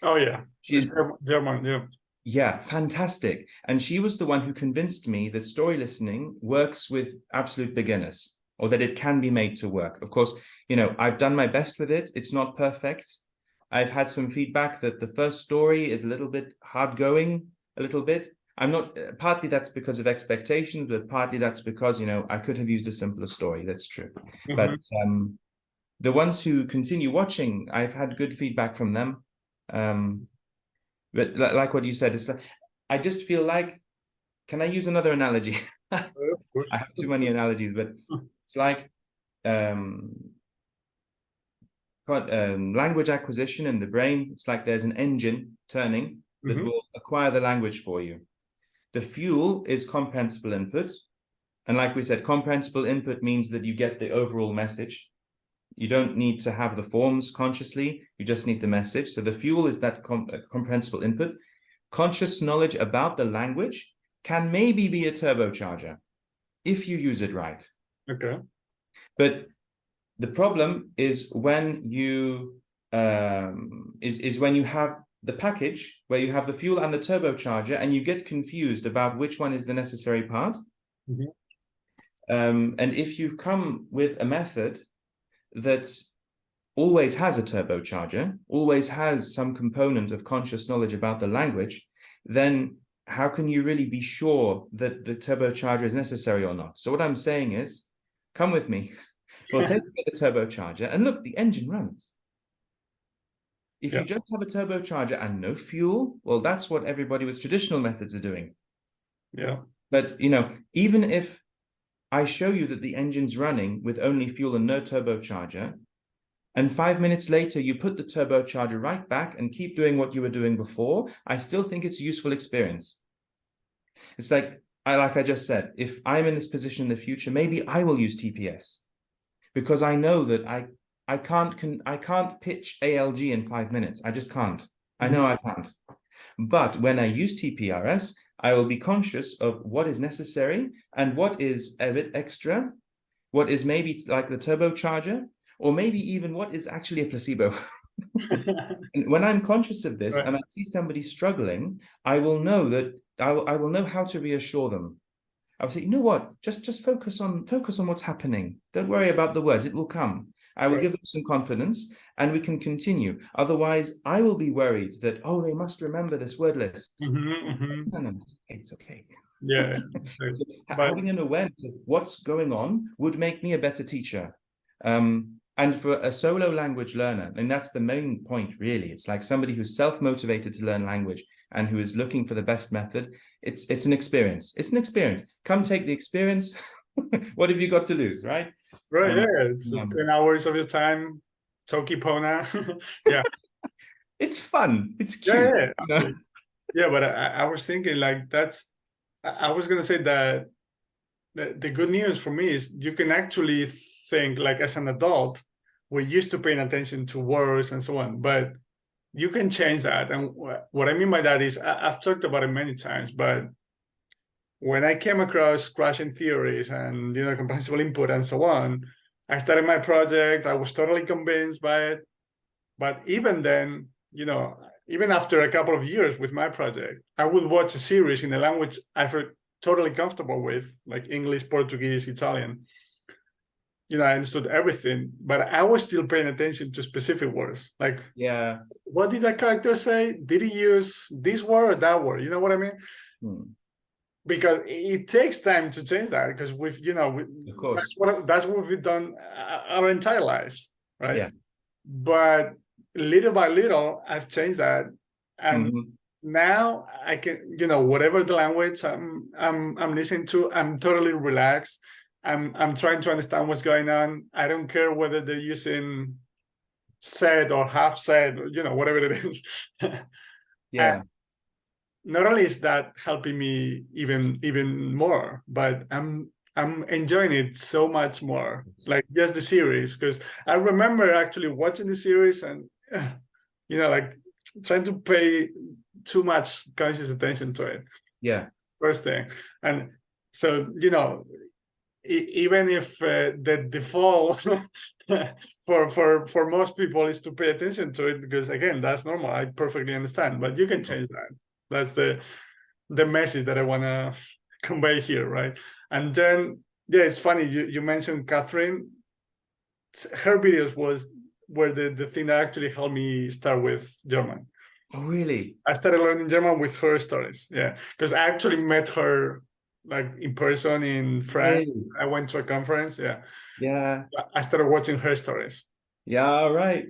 Oh yeah, She's German. Yeah. Yeah, fantastic. And she was the one who convinced me that story listening works with absolute beginners, or that it can be made to work. Of course, I've done my best with it. It's not perfect. I've had some feedback that the first story is a little bit hard going, a little bit. I'm not, partly that's because of expectations, but partly that's because, I could have used a simpler story. That's true. But the ones who continue watching, I've had good feedback from them. But like what you said, I just feel like, can I use another analogy? I have too many analogies, but it's like language acquisition in the brain. It's like there's an engine turning that will acquire the language for you. The fuel is comprehensible input. And like we said, comprehensible input means that you get the overall message. You don't need to have the forms consciously. You just need the message. So the fuel is that comprehensible input. Conscious knowledge about the language can maybe be a turbocharger if you use it right. Okay. But the problem is when you when you have the package where you have the fuel and the turbocharger, and you get confused about which one is the necessary part. And if you've come with a method that always has a turbocharger, always has some component of conscious knowledge about the language, then how can you really be sure that the turbocharger is necessary or not? So what I'm saying is, come with me. We'll take the turbocharger, and look, the engine runs. If you just have a turbocharger and no fuel, well, that's what everybody with traditional methods are doing. Yeah. But, even if I show you that the engine's running with only fuel and no turbocharger, and 5 minutes later you put the turbocharger right back and keep doing what you were doing before, I still think it's a useful experience. It's like I just said, if I'm in this position in the future, maybe I will use TPS, because I know that I can't pitch ALG in 5 minutes. I just can't. I know I can't. But when I use TPRs, I will be conscious of what is necessary and what is a bit extra, what is maybe like the turbocharger, or maybe even what is actually a placebo. And when I'm conscious of this and I see somebody struggling, I will know that I will know how to reassure them. I would say, you know what, just focus on what's happening. Don't worry about the words, it will come. I will give them some confidence, and we can continue. Otherwise, I will be worried that, oh, they must remember this word list. No, it's okay. Yeah. Having an awareness of what's going on would make me a better teacher. And for a solo language learner, and that's the main point, really, it's like somebody who's self-motivated to learn language and who is looking for the best method. It's an experience. It's an experience. Come take the experience. What have you got to lose, right? Right, it's 10 hours of your time, Toki Pona. Yeah. It's fun. It's cute. Yeah, but I was thinking like I was gonna say that the good news for me is you can actually think like as an adult, we're used to paying attention to words and so on, but you can change that. And what I mean by that is I've talked about it many times, but when I came across crashing theories and comprehensible input and so on, I started my project. I was totally convinced by it. But even then, even after a couple of years with my project, I would watch a series in a language I felt totally comfortable with, like English, Portuguese, Italian. I understood everything, but I was still paying attention to specific words. Like, what did that character say? Did he use this word or that word? You know what I mean? Because it takes time to change that, because of course, that's what we've done our entire lives, right? But little by little, I've changed that, and now I can, whatever the language I'm listening to, I'm totally relaxed. I'm trying to understand what's going on. I don't care whether they're using said or half said, whatever it is. Yeah. And not only is that helping me even more, but I'm enjoying it so much more. Like just the series, because I remember actually watching the series and like trying to pay too much conscious attention to it. Yeah. First thing, and so even if the default for most people is to pay attention to it, because again, that's normal. I perfectly understand, but you can change that. That's the message that I want to convey here, right? And then, yeah, it's funny you mentioned Catherine. Her videos were the thing that actually helped me start with German. Oh, really? I started learning German with her stories. Yeah, because I actually met her like in person in France. Really? I went to a conference. Yeah, Yeah. I started watching her stories. Yeah, right.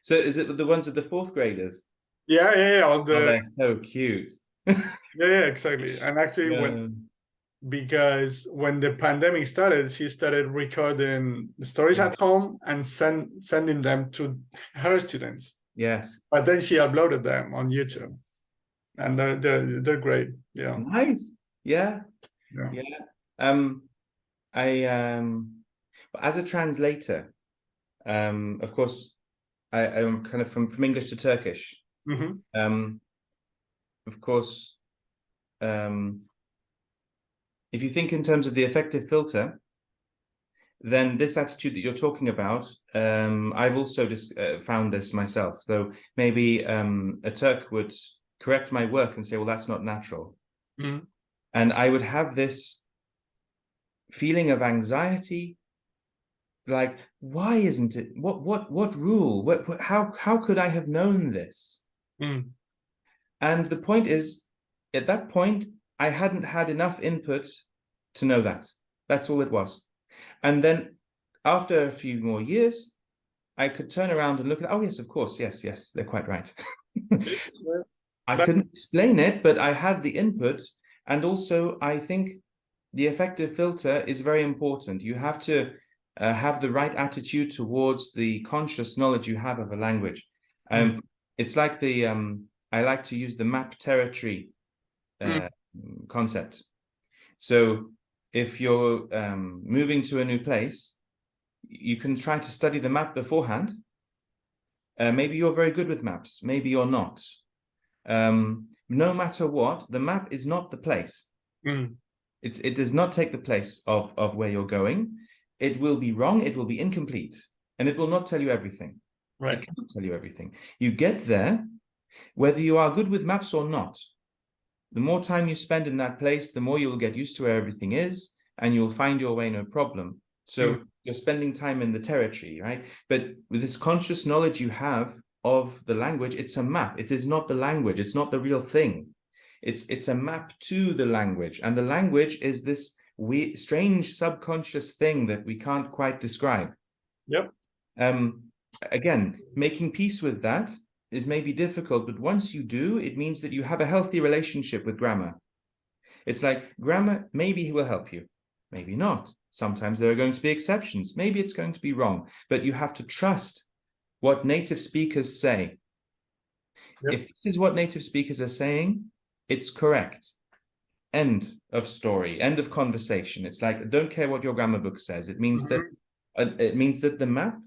So is it the ones with the fourth graders? Yeah. All Oh, the they're so cute. yeah, exactly. And actually, Yeah. because when the pandemic started, she started recording the stories at home and sending them to her students. Yes. But then she uploaded them on YouTube, and they're great. Yeah, Nice. Yeah. yeah. Yeah. I as a translator, of course, I'm kind of from English to Turkish. Mm-hmm. Of course, if you think in terms of the effective filter, then this attitude that you're talking about, I've also found this myself. So maybe a Turk would correct my work and say, well, that's not natural. Mm-hmm. And I would have this feeling of anxiety, like, why isn't it? What rule? How could I have known this? Mm-hmm. And the point is, at that point, I hadn't had enough input to know that. That's all it was. And then after a few more years, I could turn around and look at, oh, yes, of course. Yes, they're quite right. I couldn't explain it, but I had the input. And also, I think the effective filter is very important. You have to have the right attitude towards the conscious knowledge you have of a language. It's like I like to use the map territory concept. So if you're moving to a new place, you can try to study the map beforehand. Maybe you're very good with maps. Maybe you're not. No matter what, the map is not the place. It does not take the place of where you're going. It will be wrong. It will be incomplete. And it will not tell you everything. Right. It cannot tell you everything. You get there, whether you are good with maps or not. The more time you spend in that place, the more you will get used to where everything is, and you'll find your way no problem. So you're spending time in the territory, right? But with this conscious knowledge you have of the language, it's a map. It is not the language. It's not the real thing. It's a map to the language. And the language is this strange subconscious thing that we can't quite describe. Yep. Again, making peace with that is maybe difficult, but once you do, it means that you have a healthy relationship with grammar. It's like grammar, maybe he will help you, maybe not. Sometimes there are going to be exceptions. Maybe it's going to be wrong, but you have to trust what native speakers say. Yep. If this is what native speakers are saying, it's correct. End of story, end of conversation. It's like, I don't care what your grammar book says. It means that the map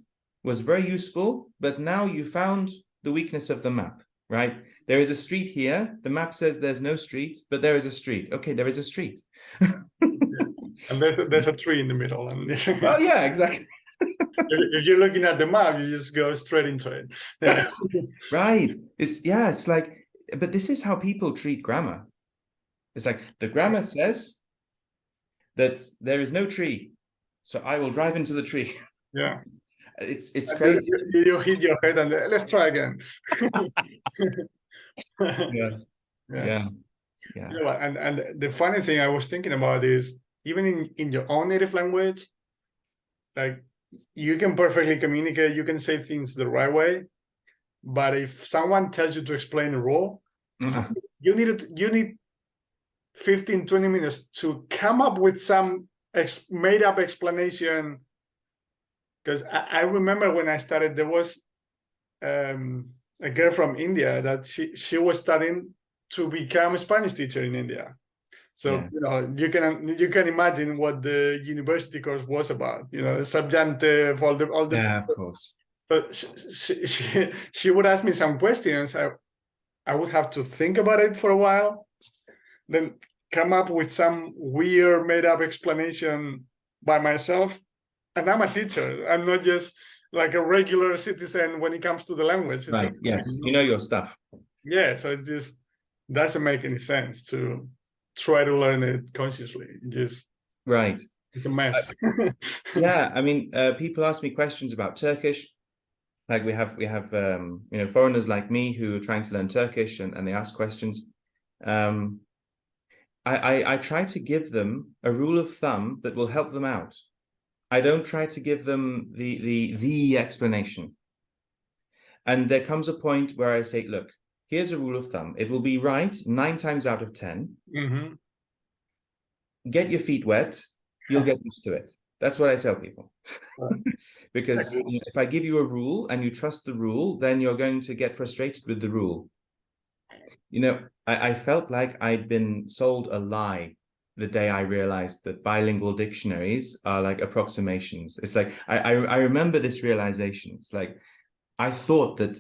was very useful, but now you found the weakness of the map, right? There is a street here. The map says there's no street, but there is a street. Okay, there is a street. And there's a tree in the middle. And oh, yeah, exactly. if you're looking at the map, you just go straight into it. Yeah. Right. It's like, but this is how people treat grammar. It's like the grammar says that there is no tree, so I will drive into the tree. Yeah. It's crazy. You hit your head and let's try again. Yeah. And the funny thing I was thinking about is even in your own native language, like you can perfectly communicate, you can say things the right way, but if someone tells you to explain a rule, You need 15, 20 minutes to come up with some made up explanation. Because I remember when I started, there was a girl from India that she was studying to become a Spanish teacher in India. So Yeah. you know, you can imagine what the university course was about. You know, the subjunctive, all the Yeah, of course. But she would ask me some questions. I would have to think about it for a while, then come up with some weird made up explanation by myself. And I'm a teacher. I'm not just like a regular citizen when it comes to the language. Right. Yes. You know your stuff. Yeah. So it just doesn't make any sense to try to learn it consciously. Right. It's a mess. Yeah. I mean, people ask me questions about Turkish. Like we have you know, foreigners like me who are trying to learn Turkish, and they ask questions. I try to give them a rule of thumb that will help them out. I don't try to give them the explanation. And there comes a point where I say, look, here's a rule of thumb. It will be right 9 times out of 10. Mm-hmm. Get your feet wet. You'll get used to it. That's what I tell people. Because you know, if I give you a rule and you trust the rule, then you're going to get frustrated with the rule. You know, I felt like I'd been sold a lie the day I realized that bilingual dictionaries are like approximations. It's like I remember this realization. It's like I thought that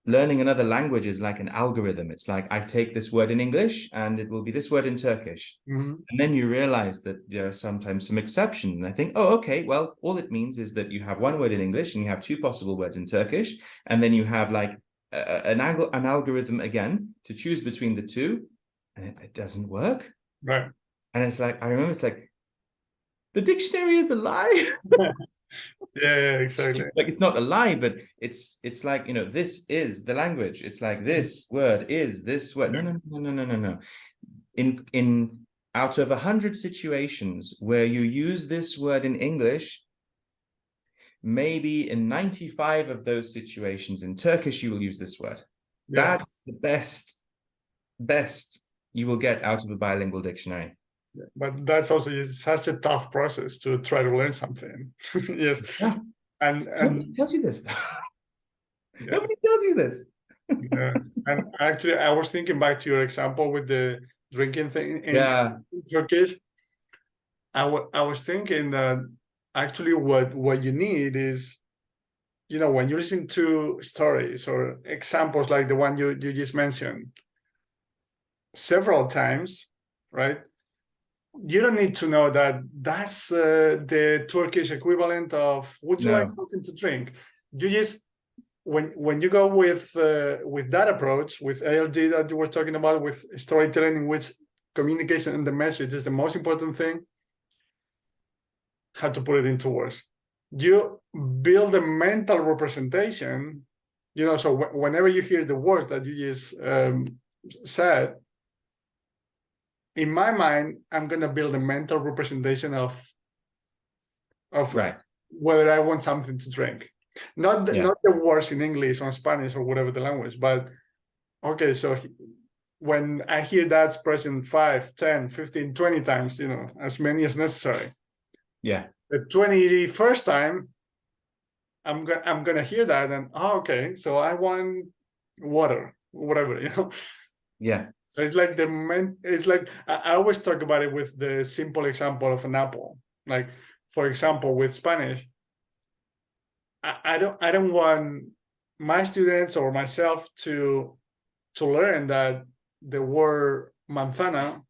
learning another language is like an algorithm. It's like I take this word in English and it will be this word in Turkish. Mm-hmm. And then you realize that there are sometimes some exceptions. And I think, oh, okay, well, all it means is that you have one word in English and you have 2 possible words in Turkish. And then you have like an algorithm again to choose between the 2. And it doesn't work. Right. And it's like, I remember it's like, the dictionary is a lie. Yeah, exactly. Like it's not a lie, but it's like, you know, this is the language. It's like this word is this word. No. In out of 100 situations where you use this word in English, maybe in 95 of those situations in Turkish you will use this word. Yeah. That's the best you will get out of a bilingual dictionary. But that's also such a tough process to try to learn something. Yes. Yeah. And Nobody tells you this. Yeah. Nobody tells you this. Yeah. And actually, I was thinking back to your example with the drinking thing in Turkish. I was thinking that actually what you need is, you know, when you listen to stories or examples like the one you just mentioned several times, right? You don't need to know that that's the Turkish equivalent of would you like something to drink. You just when you go with that approach with ALG that you were talking about, with storytelling in which communication and the message is the most important thing, how to put it into words. You build a mental representation, you know, so whenever you hear the words that you just said, in my mind, I'm going to build a mental representation of Right. whether I want something to drink. Not the words in English or Spanish or whatever the language, but okay, so when I hear that expression 5, 10, 15, 20 times, you know, as many as necessary. Yeah. The 21st time, I'm gonna hear that and okay, so I want water, whatever, you know. Yeah. So it's like it's like I always talk about it with the simple example of an apple. Like, for example, with Spanish, I don't want my students or myself to learn that the word manzana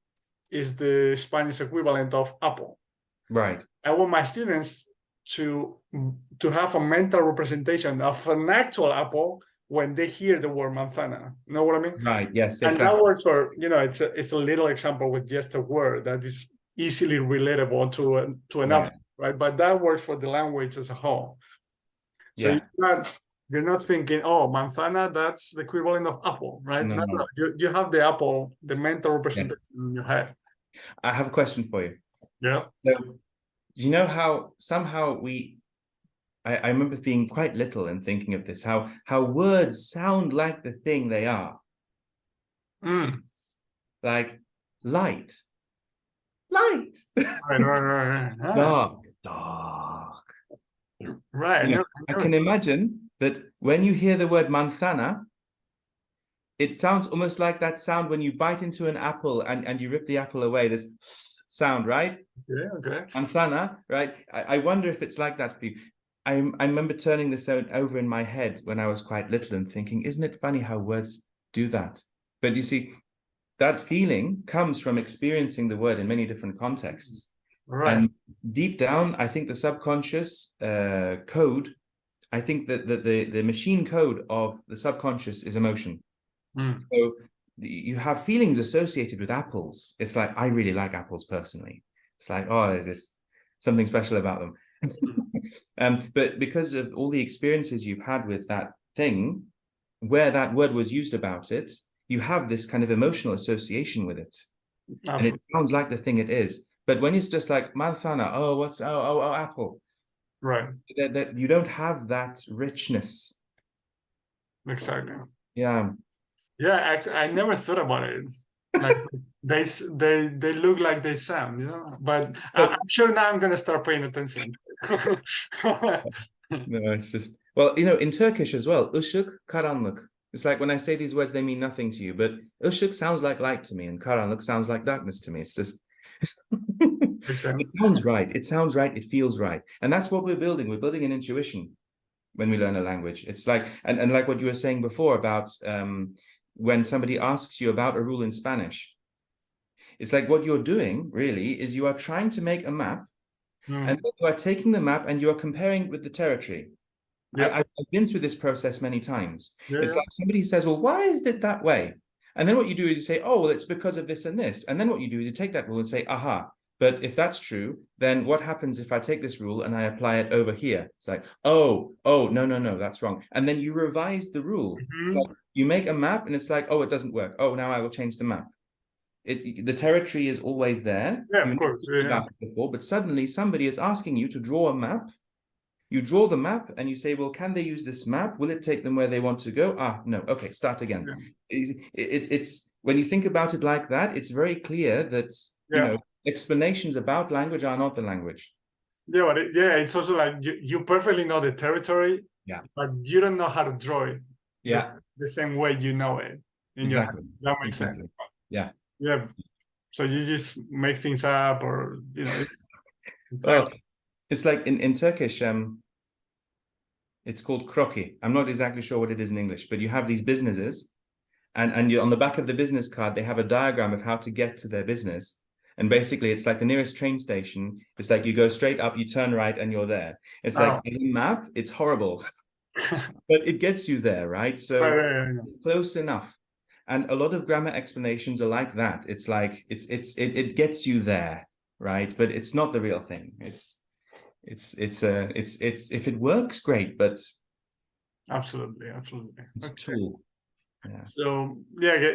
is the Spanish equivalent of apple. Right. I want my students to have a mental representation of an actual apple when they hear the word manzana. You know what I mean? Right. Yes. And Exactly. that works for, you know, it's a little example with just a word that is easily relatable to an apple, right? But that works for the language as a whole. So you're not thinking, oh, manzana, that's the equivalent of apple, right? No. You have the apple, the mental representation in your head. I have a question for you. Yeah. So, do you know how somehow I remember being quite little and thinking of this, how words sound like the thing they are. Like light, light, Right. Ah, dark, dark. right. You know, I can imagine that when you hear the word manzana, it sounds almost like that sound when you bite into an apple and you rip the apple away, this sound, right? Okay. Manzana, right? I wonder if it's like that for you. I remember turning this over in my head when I was quite little and thinking, isn't it funny how words do that? But you see, that feeling comes from experiencing the word in many different contexts. Right. And deep down, I think the subconscious code, I think that the machine code of the subconscious is emotion. So you have feelings associated with apples. It's like, I really like apples personally. It's like, oh, there's this something special about them. But because of all the experiences you've had with that thing, where that word was used about it, you have this kind of emotional association with it. And it sounds like the thing it is. But when it's just like manzana, oh, apple. Right. That you don't have that richness. Exactly. Yeah. Yeah, actually, I never thought about it. Like they look like they sound, you know. But I'm sure now I'm gonna start paying attention. No, it's just, well, you know, in Turkish as well, ışık, karanlık. It's like when I say these words, they mean nothing to you, but ışık sounds like light to me, and karanlık sounds like darkness to me. It's just, it sounds right. It sounds right. It feels right. And that's what we're building. We're building an intuition when we learn a language. It's like, and like what you were saying before about when somebody asks you about a rule in Spanish, it's like what you're doing really is you are trying to make a map. And then you are taking the map and you are comparing with the territory. Yep. I've been through this process many times. It's like somebody says, well, why is it that way? And then what you do is you say, oh, well, it's because of this and this. And then what you do is you take that rule and say, aha, but if that's true, then what happens if I take this rule and I apply it over here? It's like, oh, no, that's wrong. And then you revise the rule. It's like you make a map and it's like, oh, it doesn't work. Oh, now I will change the map. The territory is always there. Yeah, of course. Yeah. Before, but suddenly somebody is asking you to draw a map. You draw the map and you say, well, can they use this map? Will it take them where they want to go? Ah, no. Okay, start again. Yeah. It's when you think about it like that, it's very clear that, you know, explanations about language are not the language. Yeah, but it's also like you perfectly know the territory, but you don't know how to draw it. Yeah. The same way you know it. Exactly. That makes sense. Yeah. Yeah. So you just make things up, or you know. Well, it's like in Turkish, it's called kroki. I'm not exactly sure what it is in English, but you have these businesses, and you on the back of the business card they have a diagram of how to get to their business. And basically, it's like the nearest train station. It's like you go straight up, you turn right, and you're there. It's like a map. It's horrible, but it gets you there, right? So it's close enough. And a lot of grammar explanations are like that. It's like it gets you there, right? But it's not the real thing. It's if it works, great, but absolutely, it's a tool. Yeah. So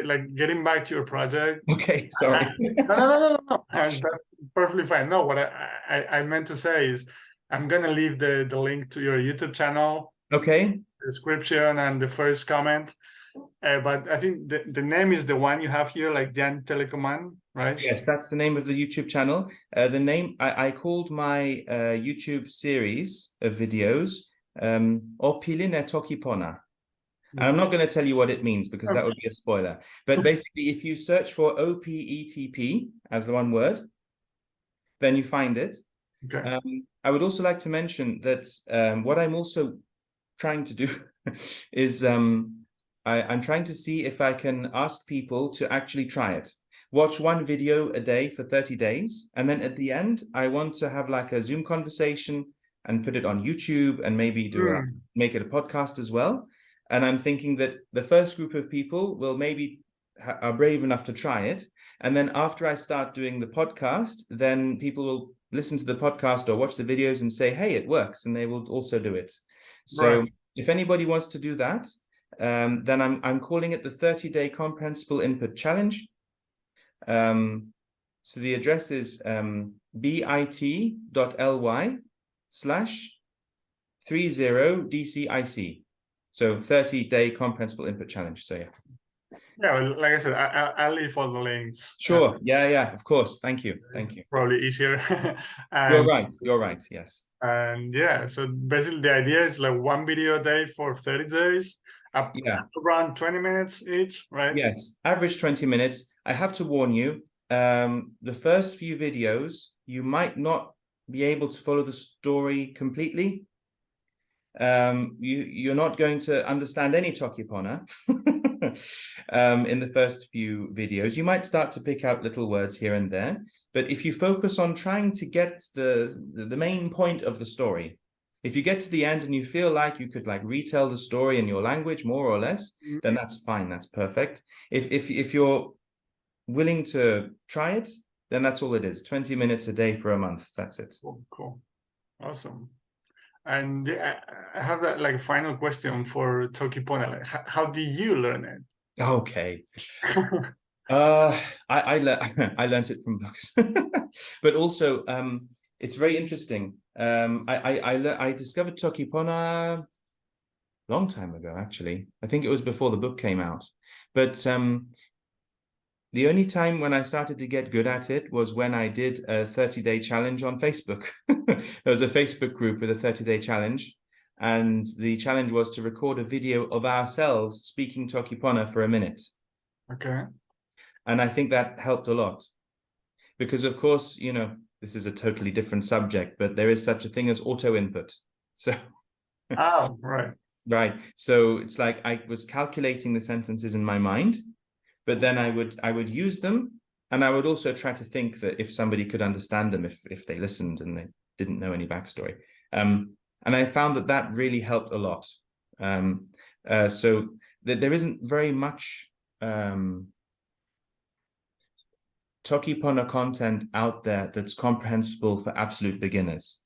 like getting back to your project. Okay, sorry. No. That's perfectly fine. No, what I meant to say is I'm gonna leave the link to your YouTube channel. Okay. Description and the first comment. But I think the name is the one you have here, like Jan Telecommand, right? Yes, that's the name of the YouTube channel. The name I called my YouTube series of videos Bilingual Toki Pona. And I'm not going to tell you what it means because that would be a spoiler. But basically, if you search for OPETP as the one word, then you find it. Okay. I would also like to mention that what I'm also trying to do is I'm trying to see if I can ask people to actually try it. Watch one video a day for 30 days. And then at the end, I want to have like a Zoom conversation and put it on YouTube and maybe make it a podcast as well. And I'm thinking that the first group of people will maybe are brave enough to try it. And then after I start doing the podcast, then people will listen to the podcast or watch the videos and say, hey, it works. And they will also do it. So if anybody wants to do that, then I'm calling it the 30-day comprehensible input challenge. So the address is bit.ly/30DCIC. So 30-day comprehensible input challenge. So yeah. Yeah, well, like I said, I'll leave all the links. Sure. Yeah. Of course. Thank you. Thank It's you. probably easier. You're and right. You're right. Yes. and yeah, so basically the idea is like one video a day for 30 days, up Yeah. around 20 minutes each, right? Yes. Average 20 minutes. I have to warn you, the first few videos, you might not be able to follow the story completely. You're not going to understand any Toki Pona in the first few videos. You might start to pick out little words here and there, but if you focus on trying to get the main point of the story, if you get to the end and you feel like you could like retell the story in your language more or less, then that's fine. That's perfect. If you're willing to try it, then that's all it is. 20 minutes a day for a month. That's it. Cool. Awesome. And I have that like final question for Toki Pona. Like, how did you learn it? Okay. I learned it from books, but also it's very interesting. I discovered Toki Pona a long time ago, actually. I think it was before the book came out. But the only time when I started to get good at it was when I did a 30-day challenge on Facebook. There was a Facebook group with a 30-day challenge, and the challenge was to record a video of ourselves speaking Toki Pona for a minute. Okay. And I think that helped a lot because, of course, you know, this is a totally different subject, but there is such a thing as auto input. So, Oh, right. right. So it's like I was calculating the sentences in my mind, but then I would use them, and I would also try to think that if somebody could understand them, if they listened and they didn't know any backstory. And I found that that really helped a lot. So there isn't very much Toki Pona content out there that's comprehensible for absolute beginners.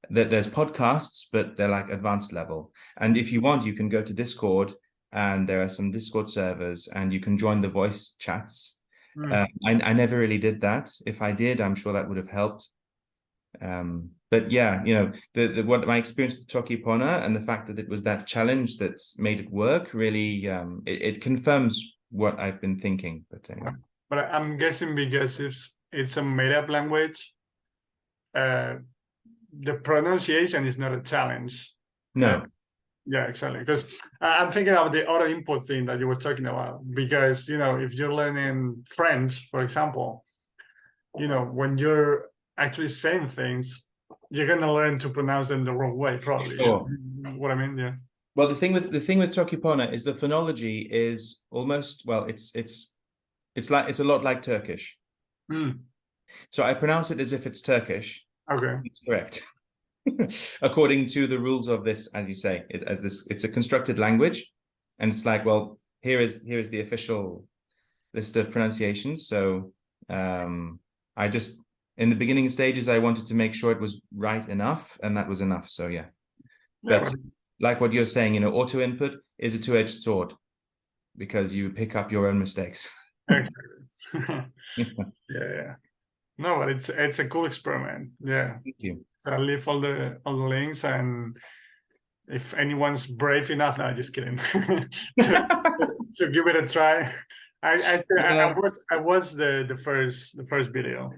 There's podcasts, but they're like advanced level. And if you want, you can go to Discord, and there are some Discord servers, and you can join the voice chats. I never really did that. If I did, I'm sure that would have helped. But yeah, you know, what my experience with Toki Pona and the fact that it was that challenge that made it work really, it confirms what I've been thinking. But anyway. But I'm guessing because it's a made-up language, the pronunciation is not a challenge. No. Yeah, exactly. Because I'm thinking about the auto input thing that you were talking about. Because, you know, if you're learning French, for example, you know, when you're actually saying things, you're gonna learn to pronounce them the wrong way, probably. Sure. What I mean, yeah. Well, the thing with Toki Pona is the phonology is almost, well, it's a lot like Turkish. So I pronounce it as if it's Turkish. Okay. It's correct. According to the rules of this, as you say, it's a constructed language, and it's like, well, here is the official list of pronunciations. So I just, in the beginning stages, I wanted to make sure it was right enough, and that was enough. So yeah. But like what you're saying, you know, auto input is a two-edged sword because you pick up your own mistakes. Yeah. No, but it's a cool experiment. Yeah. Thank you. So I'll leave all the links, and if anyone's brave enough, no, just kidding, to give it a try. I watched the first video,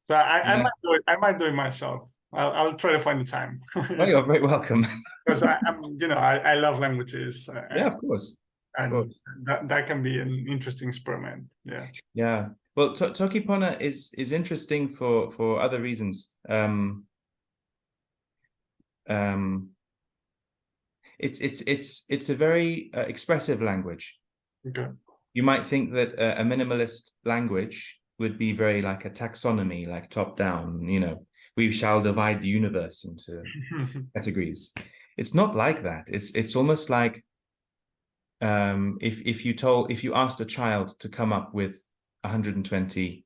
so I might do it myself. I'll try to find the time. Oh, you're very welcome. Because I'm, you know, I love languages. Yeah, of course. And that can be an interesting experiment. Yeah. Yeah. Well, Toki Pona is interesting for other reasons. It's a very expressive language. Okay. You might think that a minimalist language would be very like a taxonomy, like top down, you know, we shall divide the universe into categories. It's not like that. It's almost like if you asked a child to come up with 120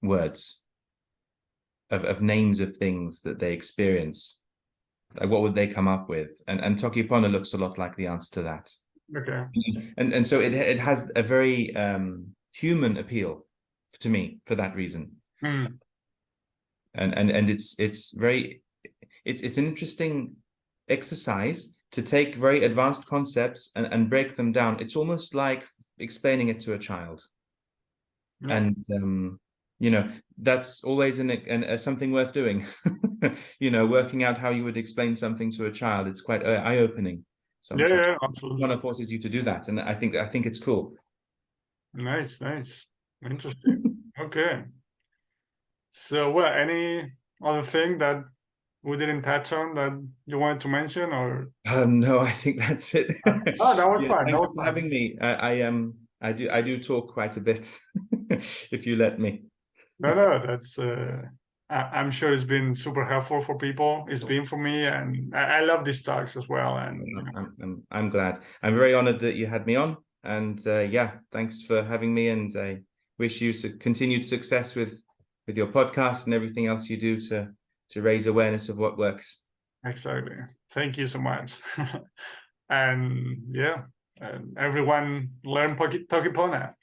words of names of things that they experience, like what would they come up with? And Toki Pona looks a lot like the answer to that. Okay. And so it has a very human appeal to me for that reason. And it's an interesting exercise to take very advanced concepts and break them down. It's almost like explaining it to a child. Yeah. And you know, that's always something worth doing. You know, working out how you would explain something to a child, it's quite eye-opening sometimes. Yeah, absolutely. One forces you to do that, and I think it's cool. Nice, interesting. Okay. So, well, any other thing that we didn't touch on that you wanted to mention, or? No, I think that's it. Oh, that was Yeah, fun. thank That you was for fun. having me. I do talk quite a bit, if you let me. No, that's. I'm sure it's been super helpful for people. It's been for me, and I love these talks as well. And I'm glad. I'm very honored that you had me on, and yeah, thanks for having me. And I wish you continued success with your podcast and everything else you do to raise awareness of what works. Exactly. Thank you so much. And yeah, and everyone learn Toki Pona.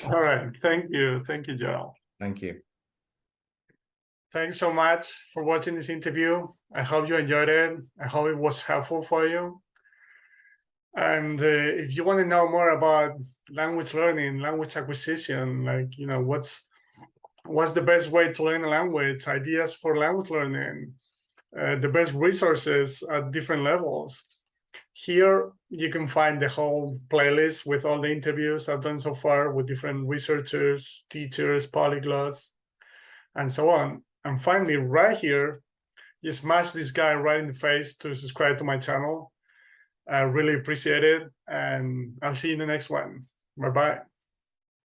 All right. Thank you, Joel. Thank you. Thanks so much for watching this interview. I hope you enjoyed it. I hope it was helpful for you. And if you want to know more about language learning, language acquisition, like, you know, what's the best way to learn a language, ideas for language learning, the best resources at different levels. Here you can find the whole playlist with all the interviews I've done so far with different researchers, teachers, polyglots, and so on. And finally, right here, you smash this guy right in the face to subscribe to my channel. I really appreciate it, and I'll see you in the next one. Bye-bye.